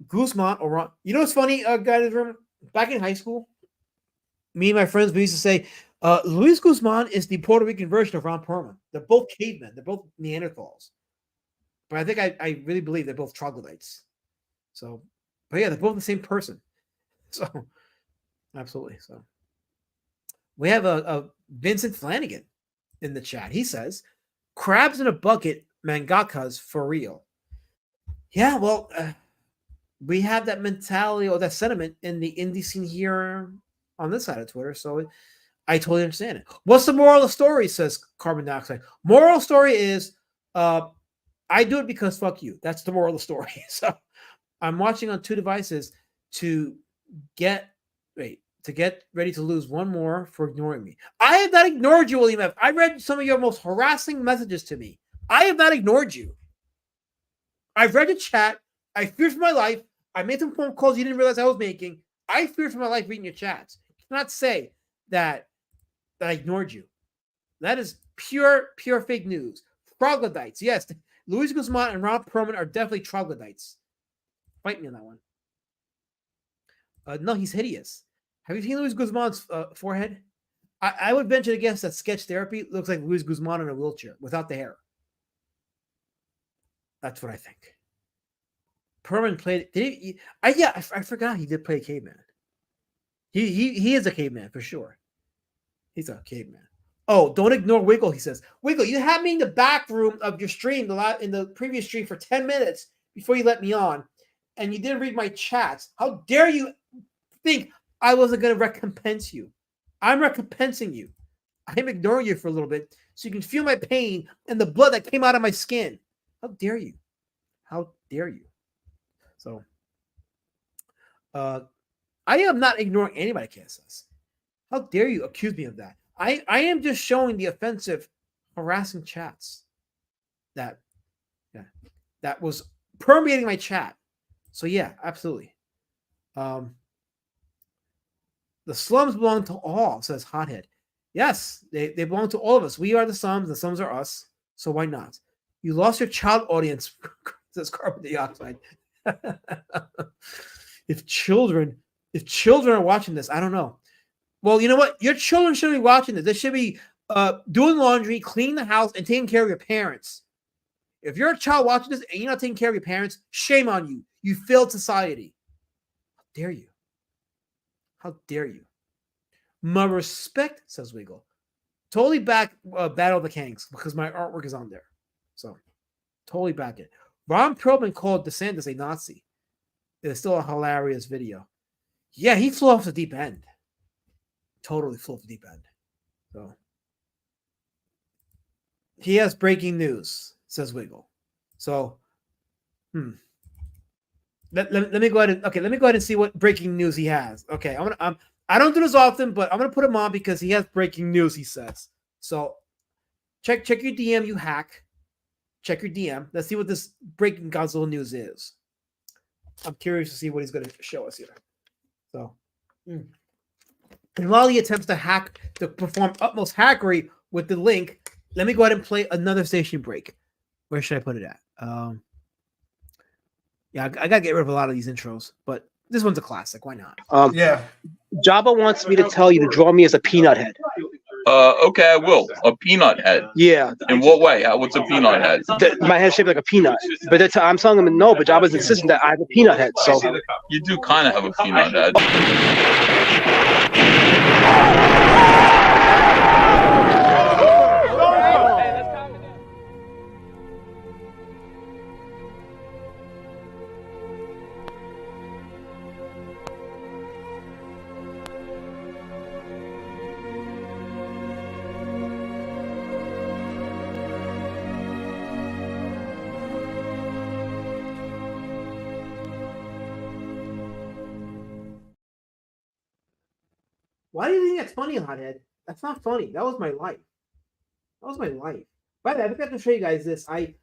Guzman or Ron. You know what's funny, guys? Back in high school, me and my friends, we used to say, Luis Guzman is the Puerto Rican version of Ron Perlman. They're both cavemen. They're both Neanderthals. But I think I really believe they're both troglodytes. So, but yeah, they're both the same person. So, absolutely. So, we have a Vincent Flanagan in the chat. He says, crabs in a bucket, mangakas for real. Yeah, well, we have that mentality or that sentiment in the indie scene here on this side of Twitter. So I totally understand it. What's the moral of the story? Says carbon dioxide. Moral story is I do it because fuck you. That's the moral of the story. So I'm watching on 2 devices to get ready to lose one more for ignoring me. I have not ignored you, William F. I read some of your most harassing messages to me. I have not ignored you. I've read the chat. I feared for my life. I made some phone calls you didn't realize I was making. I feared for my life reading your chats. You cannot say that I ignored you. That is pure fake news. Troglodytes. Yes, Luis Guzman and Ron Perlman are definitely troglodytes. Fight me on that one. No, he's hideous. Have you seen Luis Guzman's forehead? I would venture to guess that sketch therapy looks like Luis Guzman in a wheelchair without the hair. That's what I think. Perlman played. I forgot he did play a caveman. He is a caveman for sure. He's a caveman. Oh, don't ignore Wiggle, he says. Wiggle, you had me in the back room of your stream in the previous stream for 10 minutes before you let me on, and you didn't read my chats. How dare you think I wasn't going to recompense you? I'm recompensing you. I'm ignoring you for a little bit so you can feel my pain and the blood that came out of my skin. How dare you? How dare you? So, I am not ignoring anybody, KSS. How dare you accuse me of that? I am just showing the offensive, harassing chats that was permeating my chat. So yeah, absolutely. The slums belong to all, says Hothead. Yes, they belong to all of us. We are the slums are us. So why not? You lost your child audience, says carbon dioxide. If children are watching this, I don't know. Well, you know what? Your children should be watching this. They should be doing laundry, cleaning the house, and taking care of your parents. If you're a child watching this and you're not taking care of your parents, shame on you. You failed society. How dare you? How dare you? My respect, says Wiggle. Totally back Battle of the Kangs because my artwork is on there. So, totally back it. Ron Perlman called DeSantis a Nazi. It's still a hilarious video. Yeah, he flew off the deep end. Totally flew off the deep end. So, he has breaking news, says Wiggle. So, Let me go ahead and see what breaking news he has. Okay, I don't do this often, but I'm gonna put him on because he has breaking news. He says so. Check your DM, you hack. Check your DM. Let's see what this breaking Godzilla news is. I'm curious to see what he's gonna show us here. So, and while he attempts to perform utmost hackery with the link, let me go ahead and play another station break. Where should I put it at? Yeah, I gotta get rid of a lot of these intros, but this one's a classic. Why not? Yeah. Jabba wants me to tell you to draw me as a peanut head. Okay, I will. A peanut head. Yeah. In what way? What's a peanut head? My head's shaped like a peanut. But I'm telling him no, but Jabba's insisting that I have a peanut head. So You do kind of have a peanut head. Why do you think that's funny, Hothead? That's not funny. That was my life. By the way, I forgot to show you guys this. I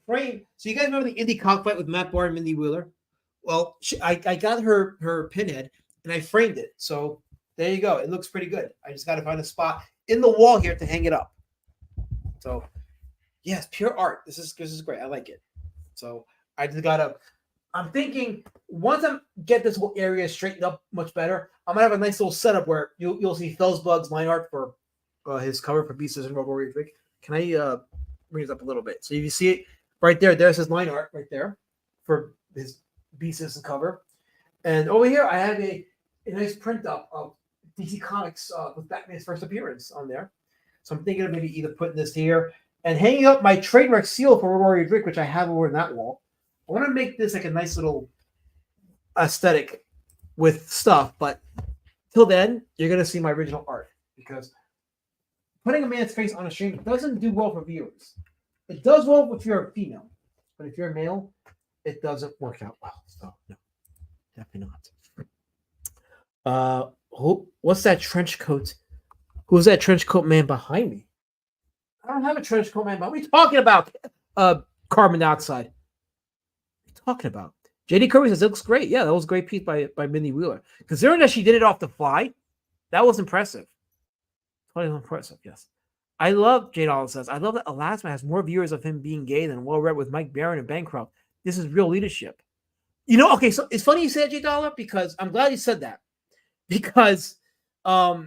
framed. So you guys remember the indie cockfight with Matt Barr and Mindy Wheeler? Well, I got her pinhead and I framed it. So there you go. It looks pretty good. I just got to find a spot in the wall here to hang it up. So yes, pure art. This is great. I like it. So I just gotta. I'm thinking once I get this whole area straightened up much better, I'm gonna have a nice little setup where you'll see Felsbug's line art for his cover for Beasters and Robo Warrior. Can I bring this up a little bit? So you see it right there. There's his line art right there for his Beasters cover, and over here I have a nice print up of DC Comics with Batman's first appearance on there. So I'm thinking of maybe either putting this here and hanging up my trademark seal for Robo Warrior Drake, which I have over in that wall. I want to make this like a nice little aesthetic with stuff, but till then, you're gonna see my original art because putting a man's face on a stream doesn't do well for viewers. It does well if you're a female, but if you're a male, it doesn't work out well. So no, definitely not. What's that trench coat? Who's that trench coat man behind me? I don't have a trench coat man. What are we talking about? Carbon dioxide. What are you talking about? JD Kirby says it looks great. Yeah, that was a great piece by Mindy Wheeler. Considering that she did it off the fly, that was impressive. Totally impressive, yes. I love, Jade Olive says, I love that Elasma has more viewers of him being gay than well read with Mike Barron and Bancroft. This is real leadership. You know, okay, so it's funny you said Jade Olive because I'm glad you said that. Because I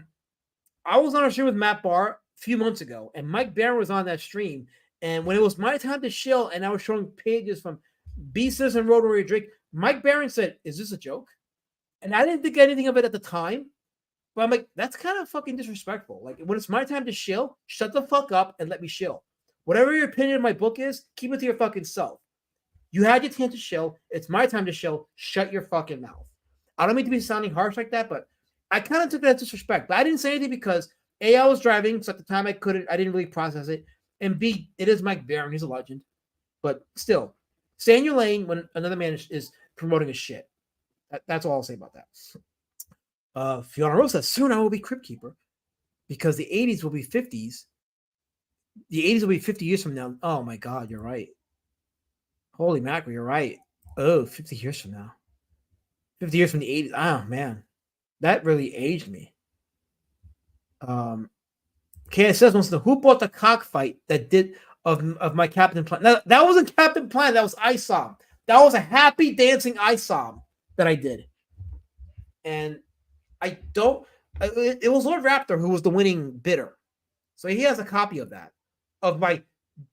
was on a stream with Matt Barr a few months ago, and Mike Barron was on that stream. And when it was my time to shill, and I was showing pages from Beasters and Road Warrior Drake, Mike Barron said, "Is this a joke?" And I didn't think anything of it at the time. But I'm like, that's kind of fucking disrespectful. Like, when it's my time to shill, shut the fuck up and let me shill. Whatever your opinion of my book is, keep it to your fucking self. You had your chance to shill. It's my time to shill. Shut your fucking mouth. I don't mean to be sounding harsh like that, but I kind of took that as disrespect. But I didn't say anything because A, I was driving, so at the time I didn't really process it. And B, it is Mike Barron. He's a legend. But still, stay in your lane when another man is promoting his shit. That's all I'll say about that. Fiona Rose says, soon I will be Crypt Keeper because the 80s will be 50s. The 80s will be 50 years from now. Oh my God, you're right. Holy mackerel, you're right. Oh, 50 years from now. 50 years from the 80s. Oh, man. That really aged me. KSS wants to know who bought the cockfight that did of my Captain Planet. Now, that wasn't Captain Planet, that was ISOM. That was a happy dancing ISOM that I did. And I don't, it was Lord Raptor who was the winning bidder. So he has a copy of that, of my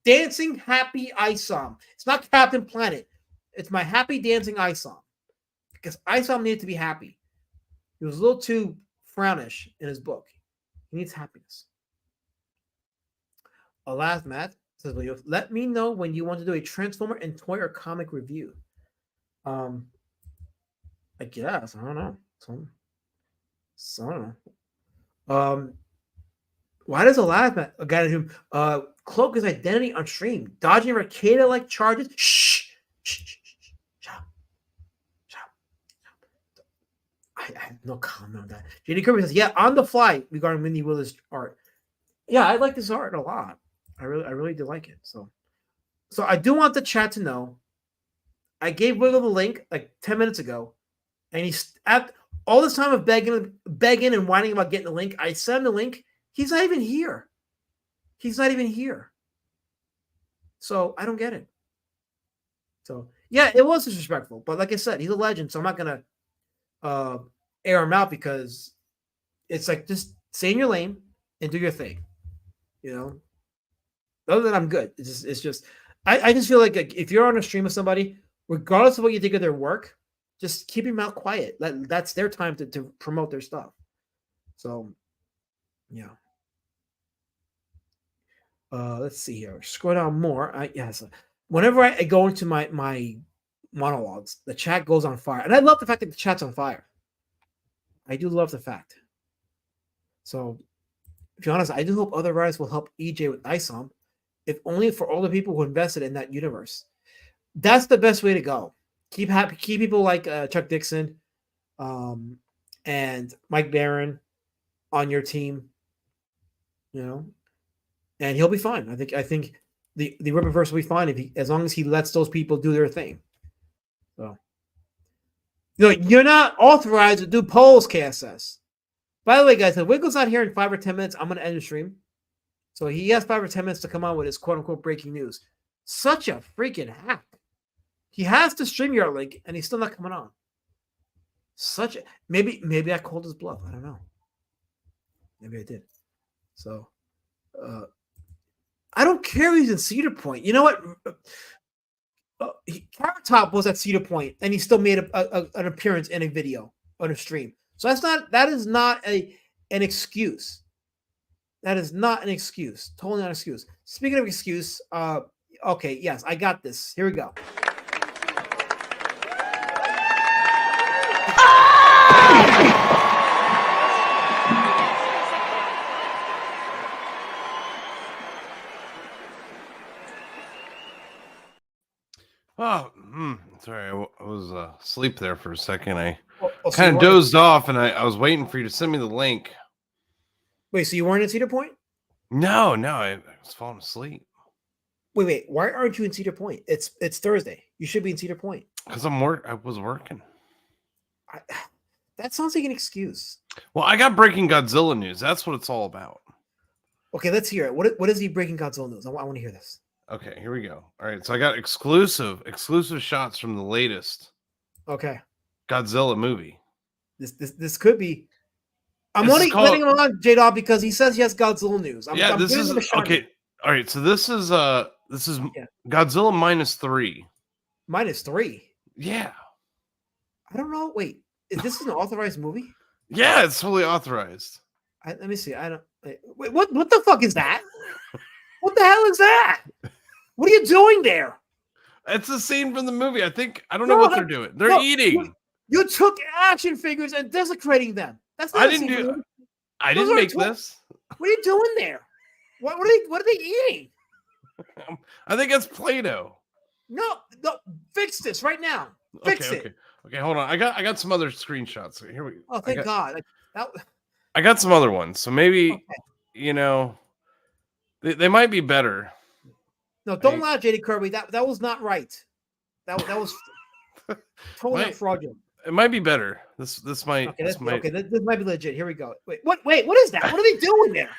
dancing happy ISOM. It's not Captain Planet. It's my happy dancing ISOM. Because ISOM needed to be happy. He was a little too frownish in his book. He needs happiness. Alas, Matt says, well, let me know when you want to do a Transformer and toy or comic review. I guess. I don't know. So I don't know. Why does a guy who cloak his identity on stream, dodging arcade-like charges? Shh. I have no comment on that. JD Kirby says, yeah, on the fly regarding Mindy Wheeler's art. Yeah, I like this art a lot. I really do like it. So I do want the chat to know. I gave Wiggle the link like 10 minutes ago, and he's at all this time of begging and whining about getting the link. I sent him the link. He's not even here. So I don't get it. So yeah, it was disrespectful. But like I said, he's a legend, so I'm not gonna air him out because it's like just stay in your lane and do your thing. You know. Other than I'm good. It's just I just feel like if you're on a stream with somebody, regardless of what you think of their work, just keep your mouth quiet. That's their time to promote their stuff. So yeah. Let's see here. Scroll down more. Whenever I go into my monologues, the chat goes on fire. And I love the fact that the chat's on fire. I do love the fact. So, to be honest, I do hope other writers will help EJ with ISOM, if only for all the people who invested in that universe. That's the best way to go. Keep people like Chuck Dixon and Mike Barron on your team, you know, and he'll be fine. I think the Rippaverse will be fine as long as he lets those people do their thing. So, you know, you're not authorized to do polls, KSS. By the way, guys, if Wiggle's not here in 5 or 10 minutes, I'm going to end the stream. So he has 5 or 10 minutes to come on with his quote-unquote breaking news. Such a freaking hack. He has the StreamYard link, and he's still not coming on. Maybe I called his bluff. I don't know. Maybe I did. So, I don't care if he's in Cedar Point. You know what? Carrot Top was at Cedar Point, and he still made an appearance in a video on a stream. So that is not an excuse. That is not an excuse. Totally not an excuse. Speaking of excuse, okay, yes, I got this. Here we go. Sorry, I was asleep there for a second. I So kind you of weren't- dozed off, and I was waiting for you to send me the link. Wait, so you weren't in Cedar Point? No, I was falling asleep Wait. Why aren't you in Cedar Point? It's Thursday. You should be in Cedar Point. because I was working. I, that sounds like an excuse. Well, I got breaking Godzilla news. That's what it's all about. Okay, let's hear it. What is he breaking Godzilla news? I want to hear this. Okay, here we go. All right, so I got exclusive shots from the latest Okay, Godzilla movie. this could be. I'm This is only called- letting him on J Dog because he says he has Godzilla news. I'm this giving is him a shot. okay. All right, so this is Yeah. Godzilla -3. -3. Yeah, I don't know. Wait, is this an authorized movie? yeah, it's totally authorized. Let me see. I don't. Wait, what the fuck is that? What the hell is that? What are you doing there? It's a scene from the movie. I don't know No, what that- they're doing. They're no, eating. You took action figures and desecrating them. That's not I a didn't scene do. from the- I Those didn't are make tw- this. What are you doing there? What are they eating? I think it's Play-Doh. No, fix this right now. Fix it. Okay. Hold on. I got some other screenshots. Here we. Oh, thank God. I got some other ones. So maybe Okay. they might be better. No, don't lie, JD Kirby. That was not right. That was totally Might- fraudulent. It might be better. This might. Okay, this might. this might be legit. Here we go. Wait, what is that? What are they doing there?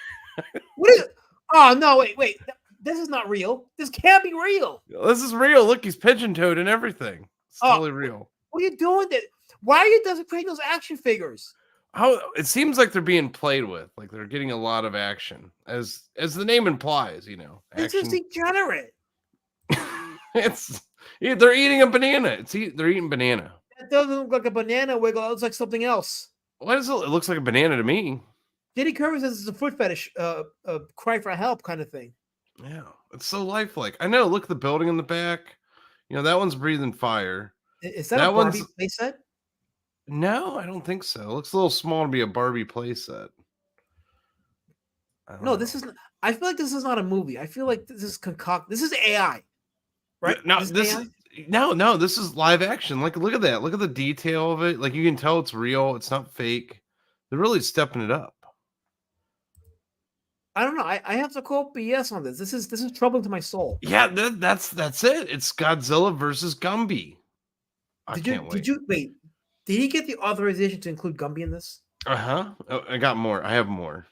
What is it? Oh no, wait. This is not real. This can't be real. This is real. Look, he's pigeon-toed and everything. It's Oh. totally real. What are you doing there? Why are you desecrating those action figures? How it seems like they're being played with, like they're getting a lot of action, as the name implies. This Action. is degenerate. They're eating a banana. They're eating banana. That doesn't look like a banana wiggle. It looks like something else. What is it? It looks like a banana to me. JD Kirby says it's a foot fetish, cry for help kind of thing. Yeah, it's so lifelike. I know. Look at the building in the back. That one's breathing fire. Is that That a Barbie one's- playset? No, I don't think so. It looks a little small to be a Barbie playset. No, this is. I feel like this is not a movie. I feel like this is This is AI, right? No, This this AI? is no. This is live action. Like, look at that. Look at the detail of it. Like, you can tell it's real. It's not fake. They're really stepping it up. I don't know. I have to quote BS on this. This is troubling to my soul. Yeah, that's it. It's Godzilla versus Gumby. I can't wait. Did you wait? Did he get the authorization to include Gumby in this? Oh, I got more. I have more.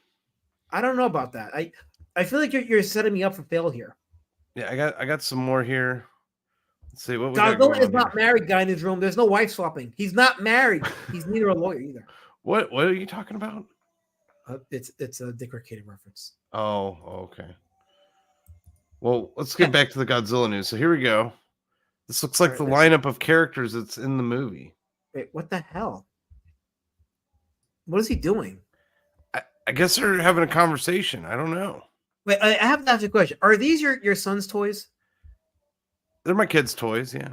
I don't know about that. I feel like you're setting me up for fail here. Yeah, I got some more here. Let's see what we got Godzilla going is on not here. married. Guy in his room. There's no wife swapping. He's not married. He's neither a lawyer either. What are you talking about? It's a Dick Arcade reference. Oh, okay. Well, let's get back to the Godzilla news. So here we go. This looks like the lineup of characters that's in the movie. Wait, what the hell? What is he doing? I guess they're having a conversation. I don't know. Wait, I have to ask you a question. Are these your son's toys? They're my kids' toys, yeah.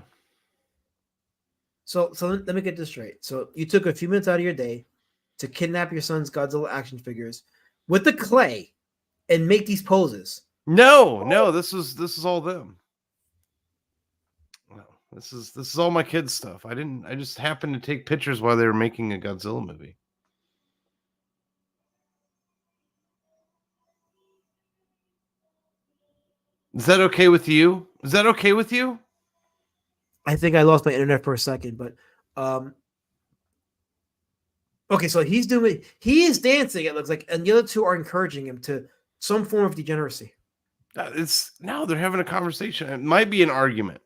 So let me get this straight. So you took a few minutes out of your day to kidnap your son's Godzilla action figures with the clay and make these poses. No, this is all them. No, this is all my kids' stuff. I just happened to take pictures while they were making a Godzilla movie. Is that okay with you? Is that okay with you? I think I lost my internet for a second, but okay, so he is dancing, it looks like, and the other two are encouraging him to some form of degeneracy. They're having a conversation. It might be an argument.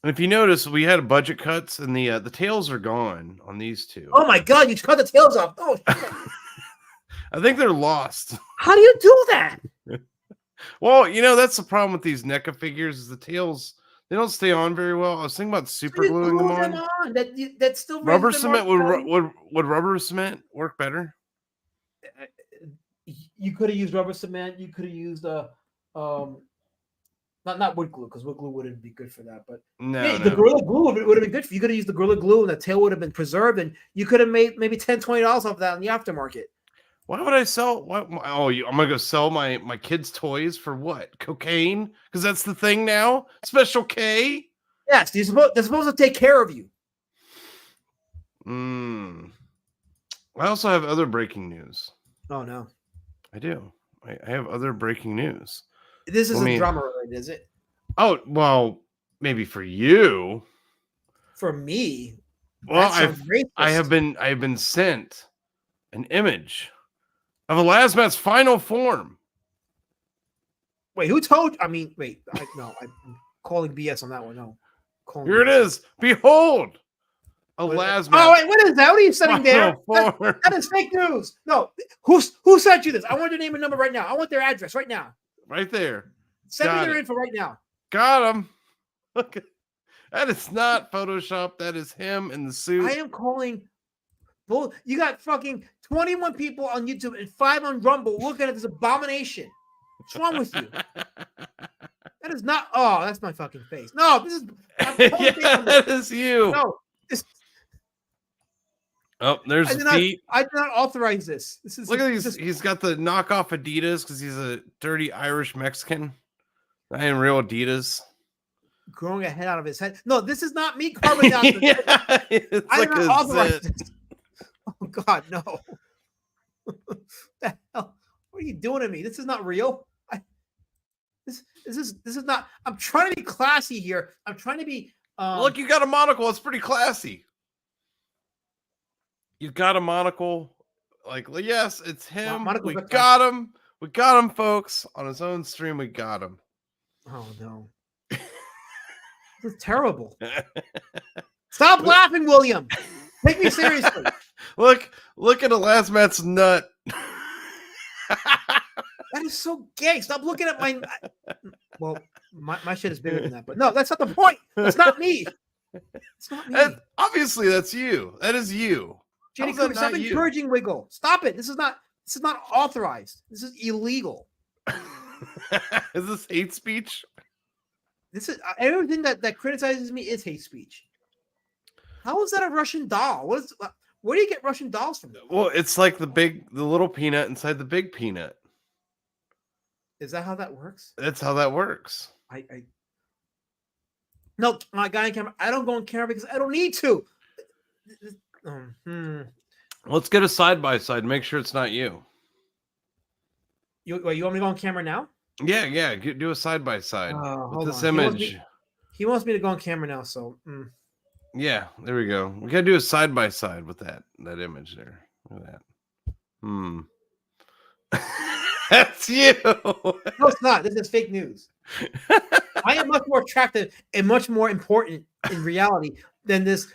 And if you notice, we had budget cuts, and the tails are gone on these two. Oh my god, you cut the tails off. Oh shit. I think they're lost. How do you do that? Well, that's the problem with these NECA figures is the tails, they don't stay on very well. I was thinking about super You gluing them glue on. That's still Rubber raises the cement mark would rubber cement work better? value. You could have used rubber cement. You could have used not wood glue, because wood glue wouldn't be good for that. But No, the no. Gorilla Glue would have been good. You could have used the Gorilla Glue, and the tail would have been preserved, and you could have made maybe $10, $20 off that in the aftermarket. Why would I sell? What? Oh, I'm gonna go sell my kids' toys for what? Cocaine? Because that's the thing now. Special K. Yes, they're supposed to take care of you. I also have other breaking news. Oh no, I do. I have other breaking news. this Let isn't me- drama related, is it? Oh well, maybe for you. For me, Well, that sounds I have been sent an image of Elasmat's final form. Wait, who told? I mean, wait, no, I'm calling BS on that one. No, Here it is. Behold, Elasmat. Oh wait, what is that? What are you sending there? final form. That is fake news. No, who sent you this? I want their name and number right now. I want their address right now. Right there. Send me Got their it. info right now. Got him. Look, that is not Photoshop. That is him in the suit. I am calling. Bull. You got fucking 21 people on YouTube and 5 on Rumble looking at this abomination. What's wrong with you? That is not. Oh, that's my fucking face. No, this is. Yeah, that is you. No, this. Oh, there's the feet. I did not authorize this. This is. Look at these. He's got the knockoff Adidas because he's a dirty Irish Mexican. Not even real Adidas. Growing a head out of his head. No, this is not me carving out. Yeah, it's I like did not a authorize zit. this. Oh God, no! The hell? What are you doing to me? This is not real. This is not. I'm trying to be classy here. I'm trying to be. Look, you got a monocle. It's pretty classy. You got a monocle. Like, yes, it's him. Monocles We are got him. We got him, folks. On his own stream, we got him. Oh no! This is terrible. Stop laughing, William. Take me seriously. Look at Elasmat's nut. That is so gay. Stop looking at my. Well, my shit is bigger than that, but no, that's not the point. It's not me. It's not me. Obviously, that's you. That is you. Jenny, How's that stop not you? encouraging Wiggle. Stop it. This is not authorized. This is illegal. Is this hate speech? This is everything that criticizes me is hate speech. How is that a Russian doll? Where do you get Russian dolls from? Well, it's like the little peanut inside the big peanut. Is that how that works? That's how that works. No, my guy on camera. I don't go on camera because I don't need to. Let's get a side by side. Make sure it's not you. You want me to go on camera now? Yeah. Do a side by side with hold this on. image. He wants me to go on camera now, so. Yeah, there we go. We gotta do a side by side with that image there. Look at that. That's you. No, it's not. This is fake news. I am much more attractive and much more important in reality than this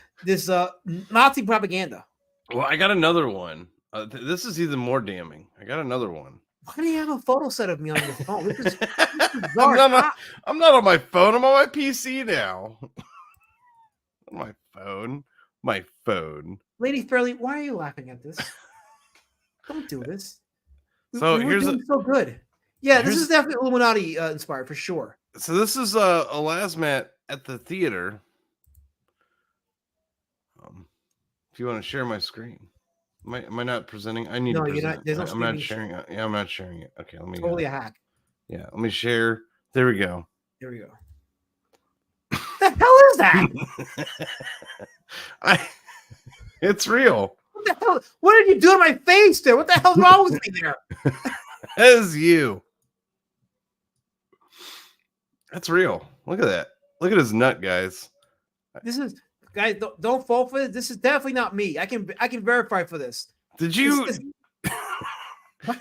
Nazi propaganda. Well, I got another one. This is even more damning. I got another one. Why do you have a photo set of me on your phone? This is bizarre. I'm not on my phone. I'm on my PC now. My phone. Lady Fairley, why are you laughing at this? Don't do this. So we were here's doing so good. Yeah, this is definitely Illuminati inspired for sure. So this is a Elasmat at the theater. If you want to share my screen, am I not presenting? I need to present. I'm not sharing it. Yeah, I'm not sharing it. Okay, let me. Totally a hack. Yeah, let me share. There we go. Here we go. What the hell is that? It's real. What the hell? What did you do to my face there? What the hell's wrong with me there? That is you. That's real. Look at that. Look at his nut, guys. This is guys. Don't fall for this. This is definitely not me. I can verify for this. Did you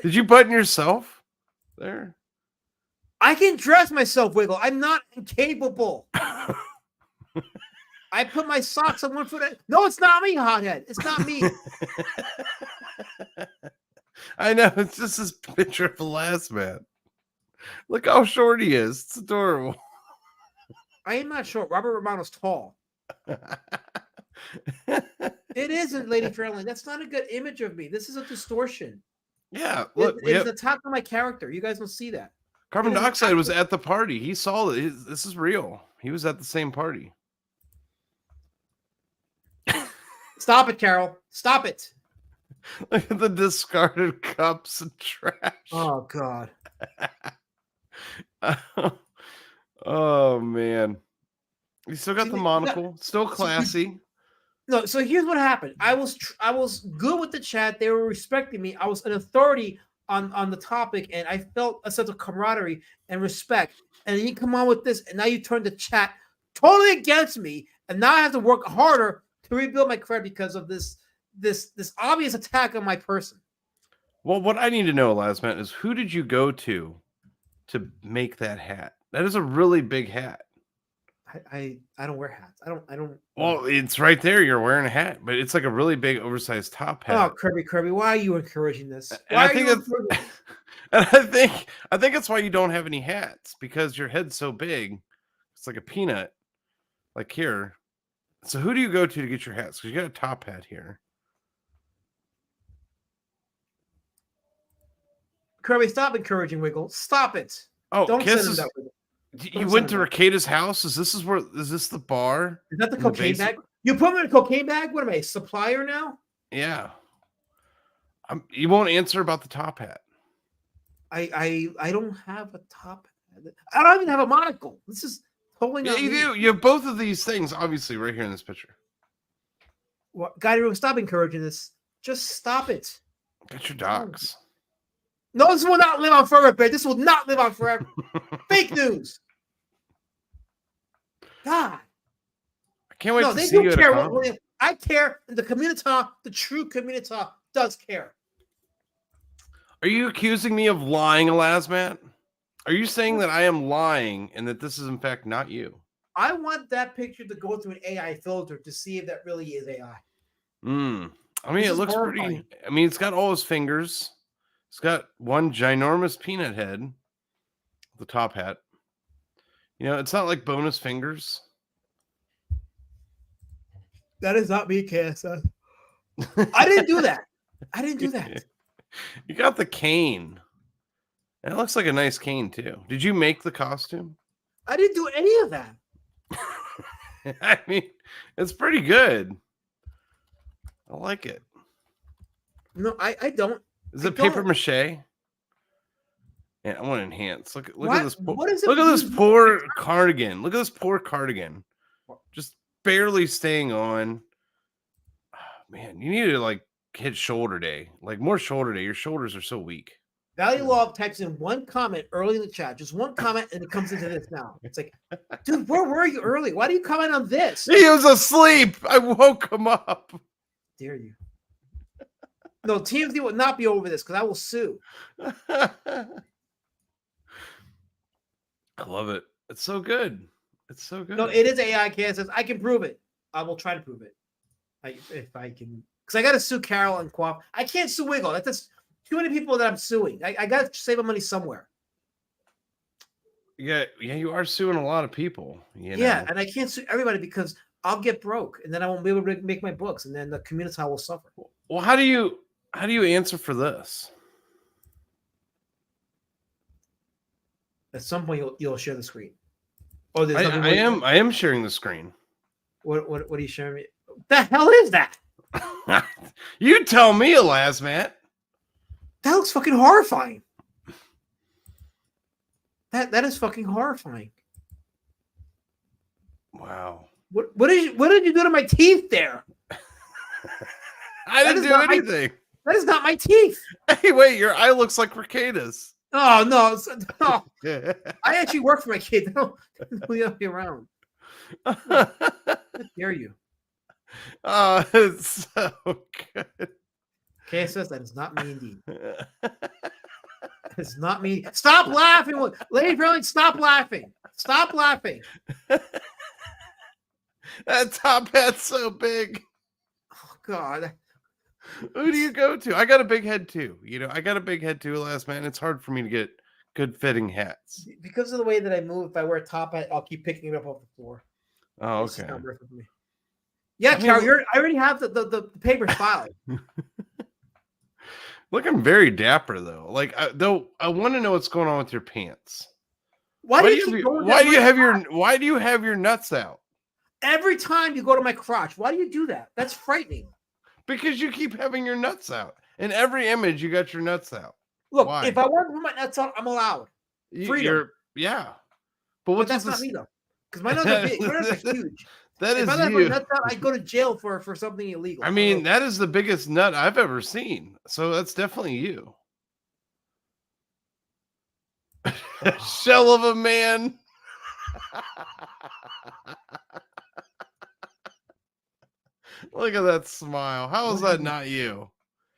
did you button yourself there? I can dress myself, Wiggle. I'm not incapable. I put my socks on one foot. No, it's not me, hothead. It's not me. I know. It's just this picture of the last man. Look how short he is. It's adorable. I am not short. Robert Romano's tall. It isn't, Lady Fairlane. That's not a good image of me. This is a distortion. Yeah, look. It's the top of my character. You guys don't see that. Carbon Dioxide was at the party. He saw it. This is real. He was at the same party. Stop it, Carol. Stop it. Look at the discarded cups and trash. Oh, God. Oh, man. You still got See, the you monocle, still classy. No, so here's what happened. I was good with the chat. They were respecting me. I was an authority on the topic, and I felt a sense of camaraderie and respect. And then you come on with this, and now you turn the chat totally against me, and now I have to work harder to rebuild my credit because of this obvious attack on my person. Well, what I need to know, Lasmat, is who did you go to make that hat? That is a really big hat. I don't wear hats. I don't. Well, it's right there. You're wearing a hat, but it's like a really big, oversized top Oh, hat. Kirby, why are you encouraging this? And Why I are think you it's, encouraging this? and I think that's why you don't have any hats, because your head's so big. It's like a peanut, like here. So who do you go to get your hats? Because you got a top hat here. Kirby, stop encouraging Wiggle. Stop it. Oh, Don't Kiss send him is, that Wiggle. you went to Ricada's house? Is this the bar? Is that the in the cocaine basement? bag? You put me in a cocaine bag? What am I, a supplier now? Yeah. You won't answer about the top hat. I don't have a top. I don't even have a monocle. This is totally Yeah, not you me. do. You have both of these things, obviously, right here in this picture. Guy, stop encouraging this. Just stop it. Got your docs. No, this will not live on forever, Bear. This will not live on forever. Fake news. God. I can't wait No, to they see do you at a care. conference. I care, and the community, the true community, does care. Are you accusing me of lying, Elasmat? Are you saying that I am lying and that this is in fact not you? I want that picture to go through an AI filter to see if that really is AI. I mean, This it is looks pretty. horrifying. I mean, it's got all his fingers. It's got one ginormous peanut head, the top hat. You know, it's not like bonus fingers. That is not me, KSS. I didn't do that. I didn't do that. You got the cane. And it looks like a nice cane, too. Did you make the costume? I didn't do any of that. I mean, it's pretty good. I like it. No, I don't. Is it paper mache? Yeah, I want to enhance. Look What? at this. What is it Look at this used- poor cardigan. Look at this poor cardigan. Just barely staying on. Man, you need to like hit shoulder day. Like more shoulder day. Your shoulders are so weak. Value Love types in one comment early in the chat, just one comment, and it comes into this now. It's like, dude, where were you early? Why do you comment on this? He was asleep. I woke him up. Dare you? No, TMZ will not be over this because I will sue. I love it. It's so good. It's so good. No, it is AI, KSS. I can prove it. I will try to prove it. If I can, because I got to sue Carol and Quap. I can't sue Wiggle. That's just too many people that I'm suing. I got to save my money somewhere. Yeah, you are suing a lot of people. You know? Yeah, and I can't sue everybody because I'll get broke, and then I won't be able to make my books, and then the community will suffer. Well, how do you answer for this? At some point, you'll share the screen. Oh, there's nothing. I am sharing the screen. What are you sharing me? The hell is that? You tell me, Elasmat. That looks fucking horrifying. That is fucking horrifying. Wow. What did you do to my teeth there? I didn't do anything. That is not my teeth. Hey, wait, your eye looks like Ricada's. Oh no, no. I actually work for my kid. They don't leave me around. How dare you? Oh, it's so good. KSS, that is not me indeed. It's not me. Stop laughing. Lady Brilliant, stop laughing. Stop laughing. That top hat's so big. Oh God. Who do you go to? I got a big head too. You know, I got a big head too, Elasmat. It's hard for me to get good fitting hats. Because of the way that I move, if I wear a top hat, I'll keep picking it up off the floor. Oh, It's okay. not worth it for me. Yeah, Carol, I already have the papers filed. Looking very dapper though. Like, though, I want to know what's going on with your pants. Why do you have your nuts out? Every time you go to my crotch, why do you do that? That's frightening. Because you keep having your nuts out. In every image, you got your nuts out. Look, Why? if I want to put my nuts out, I'm allowed. Freedom. Yeah. But that's not me though. Because my nuts are big. My nuts are huge. That If is I let my you. nuts out, I'd go to jail for something illegal. I mean, that is the biggest nut I've ever seen. So that's definitely you. Shell of a man. Look at that smile. How is that not you?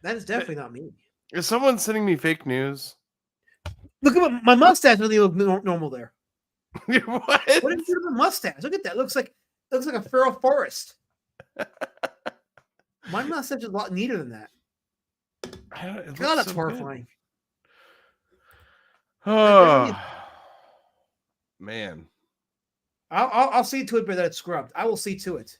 That is definitely not me. Is someone sending me fake news? Look at my mustache. Doesn't even look normal there. What? What did you do to the mustache? Look at that. It looks like a feral forest. My mustache is a lot neater than that. God, that's horrifying. Oh man. I'll see to it that it's scrubbed. I will see to it.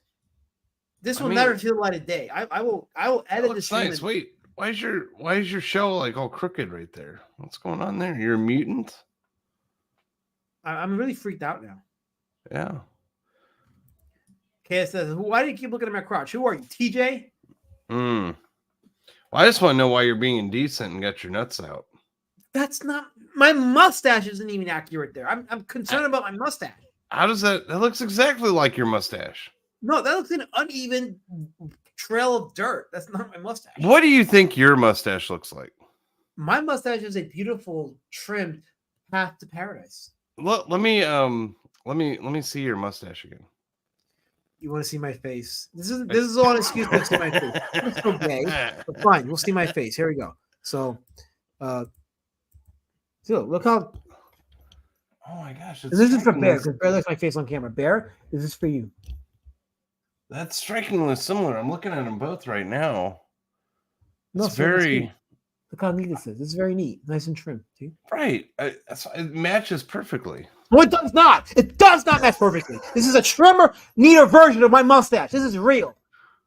This will never see the light of day. I will edit this. Nice. Wait, why is your shell like all crooked right there? What's going on there? You're a mutant? I'm really freaked out now. Yeah. Okay, it says, why do you keep looking at my crotch? Who are you, TJ? Well, I just want to know why you're being indecent and got your nuts out. That's not my mustache. Isn't even accurate there. I'm concerned about my mustache. How does that? That looks exactly like your mustache. No, that looks like an uneven trail of dirt. That's not my mustache. What do you think your mustache looks like? My mustache is a beautiful trimmed path to paradise. Let me see your mustache again. You want to see my face? This is all an excuse to see my face. It's okay, but fine. We'll see my face. Here we go. So, look how. Oh my gosh! This is for Bear because Bear likes my face on camera. Bear, this is for you. That's strikingly similar. I'm looking at them both right now. No, It's very. Look how neat this is. This is very neat, nice and trim. See? Right. It matches perfectly. No, it does not. It does not match perfectly. This is a trimmer, neater version of my mustache. This is real.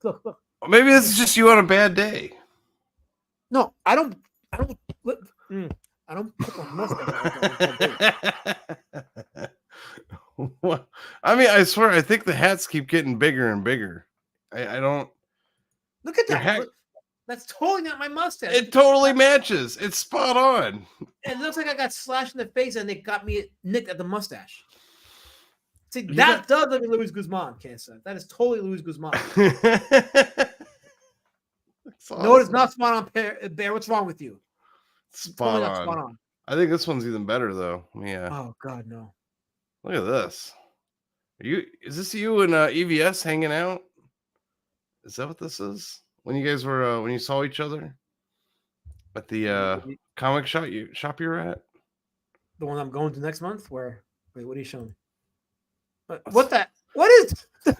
Look. Maybe this is just you on a bad day. No, I don't put my mustache on. I mean, I swear, I think the hats keep getting bigger and bigger. I don't. Look at that. Look, that's totally not my mustache. It totally matches. It's spot on. It looks like I got slashed in the face and they got me nicked at the mustache. See, that does look like Luis Guzman, Kesa. That is totally Luis Guzman. Awesome. No, it's not spot on, Bear. What's wrong with you? Spot on. I think this one's even better, though. Yeah. Oh, God, no. Look at this. Is this you and EVS hanging out? Is that what this is? When you guys were when you saw each other at the comic shop you were at? The one I'm going to next month? Wait, what are you showing me? What the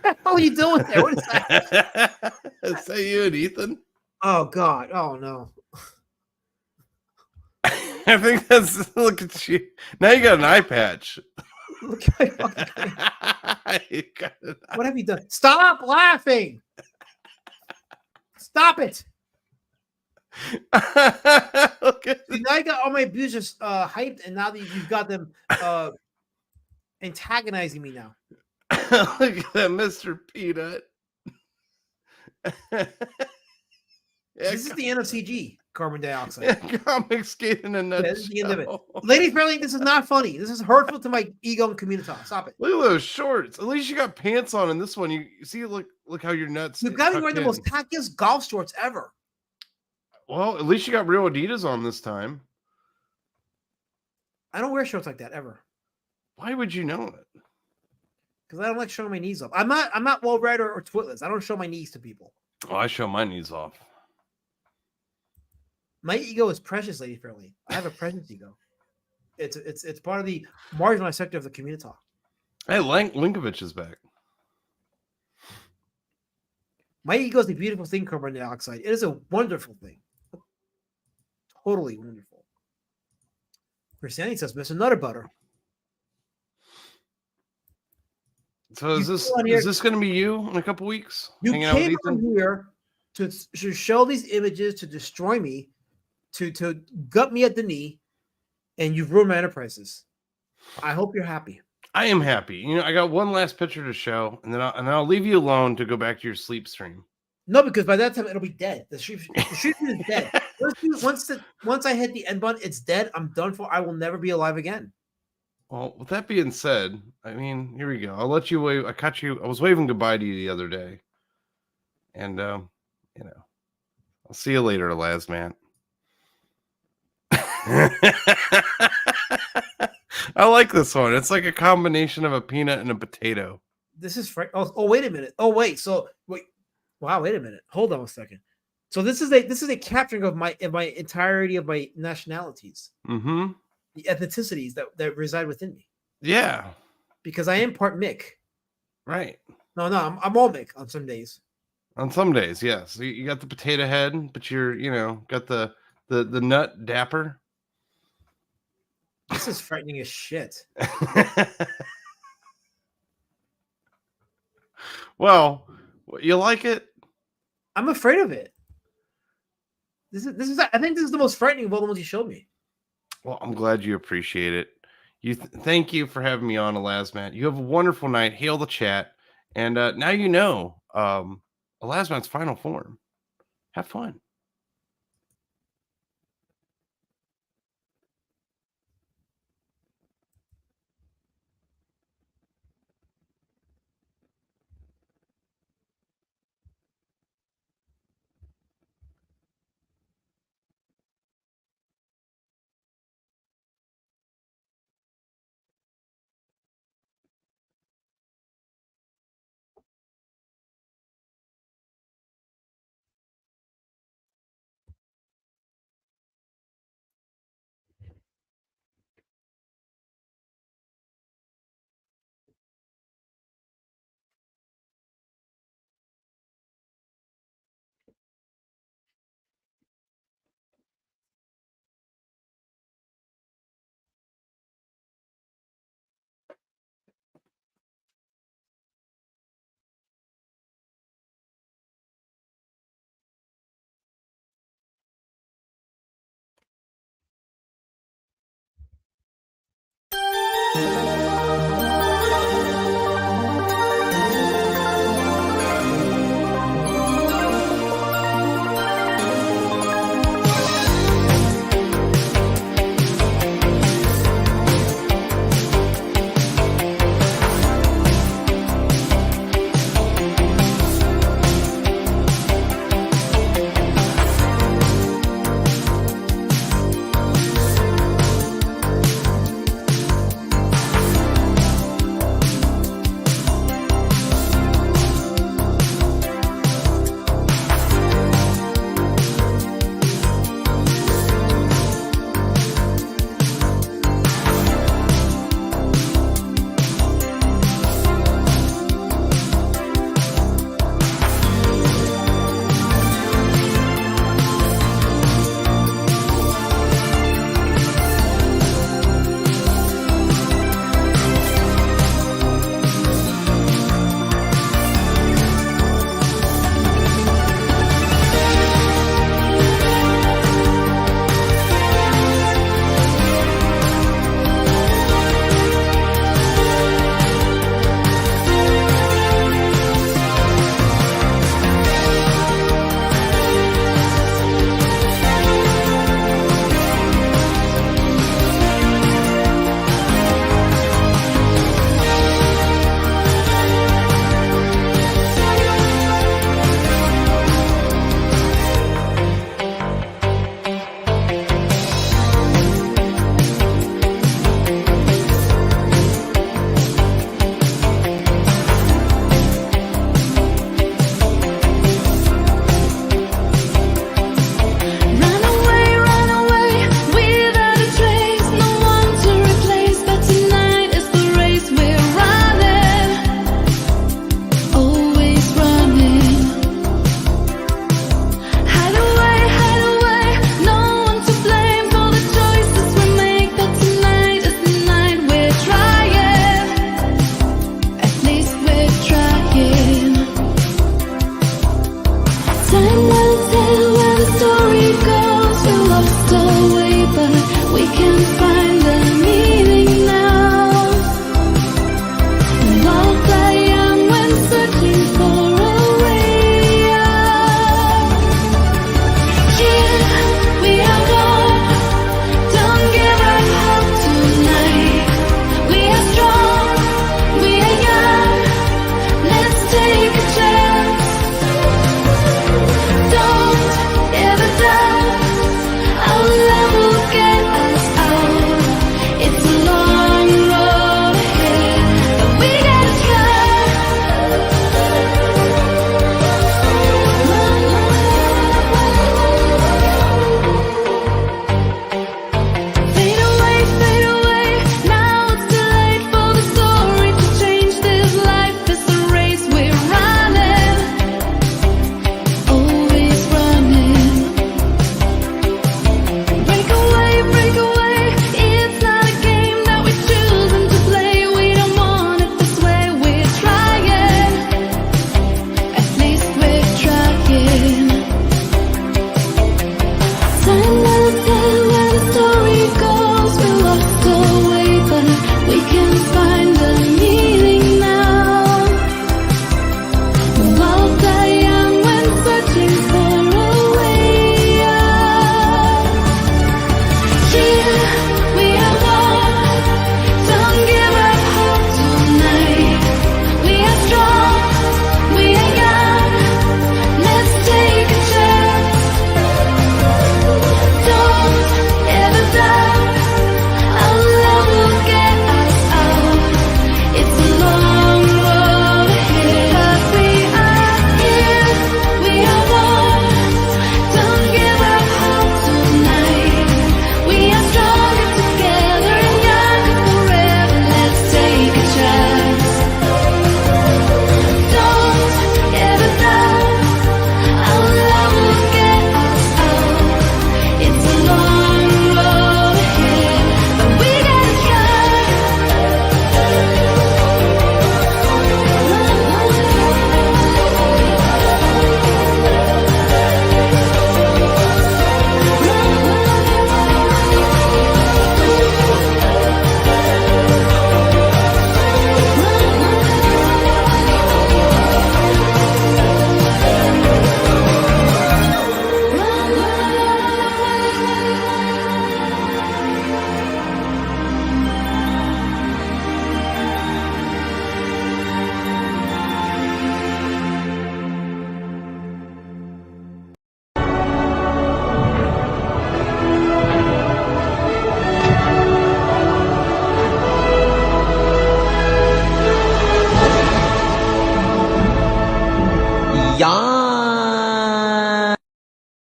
hell are you doing there? What is that? Is that you and Ethan? Oh God. Oh no. I think that's look at you. Now you got an eye patch. Look at what have you done? Stop laughing. Stop it. Okay. See, now I got all my abusers hyped, and now that you've got them antagonizing me now. Look at that, Mr. Peanut. This is the end of CG, carbon dioxide. Comics get in a nutshell. This is the end of it. Lady Fairlane, this is not funny. This is hurtful to my ego and community. Stop it. Look at those shorts. At least you got pants on in this one. You see, look how your nuts. You've got me wearing the most tackiest golf shorts ever. Well, at least you got real Adidas on this time. I don't wear shorts like that ever. Why would you know it? Because I don't like showing my knees off. I'm not well read or twitless. I don't show my knees to people. Oh, I show my knees off. My ego is precious, Lady Fairlane. I have a precious ego. It's part of the marginalized sector of the community. Hey, Linkovich is back. My ego is the beautiful thing, carbon dioxide. It is a wonderful thing. Totally wonderful. Christianity says, Mr. Nutter Butter. So is this going to be you in a couple weeks? You came on here to show these images, to destroy me, to gut me at the knee, and you've ruined my enterprises. I hope you're happy. I am happy. You know, I got one last picture to show, and then I'll leave you alone to go back to your sleep stream. No, because by that time it'll be dead. The stream is dead. Once I hit the end button, it's dead. I'm done for. I will never be alive again. Well, with that being said, I mean, here we go. I'll let you wave. I caught you. I was waving goodbye to you the other day, and you know, I'll see you later, Laz, man. I like this one. It's like a combination of a peanut and a potato. This is oh, wait a minute. Oh, wait. So wait. Wow, wait a minute. Hold on a second. So this is a capturing of my entirety of my nationalities, Mm-hmm. the ethnicities that reside within me. Yeah. Because I am part Mick. Right. No, I'm all Mick on some days. On some days, yes. You got the potato head, but you're, got the nut dapper. This is frightening as shit. Well, you like it? I'm afraid of it. This is I think this is the most frightening of all the ones you showed me. Well, I'm glad you appreciate it. Thank you for having me on, Elasmat. You have a wonderful night. Hail the chat, and now you know Elasmat's final form. Have fun.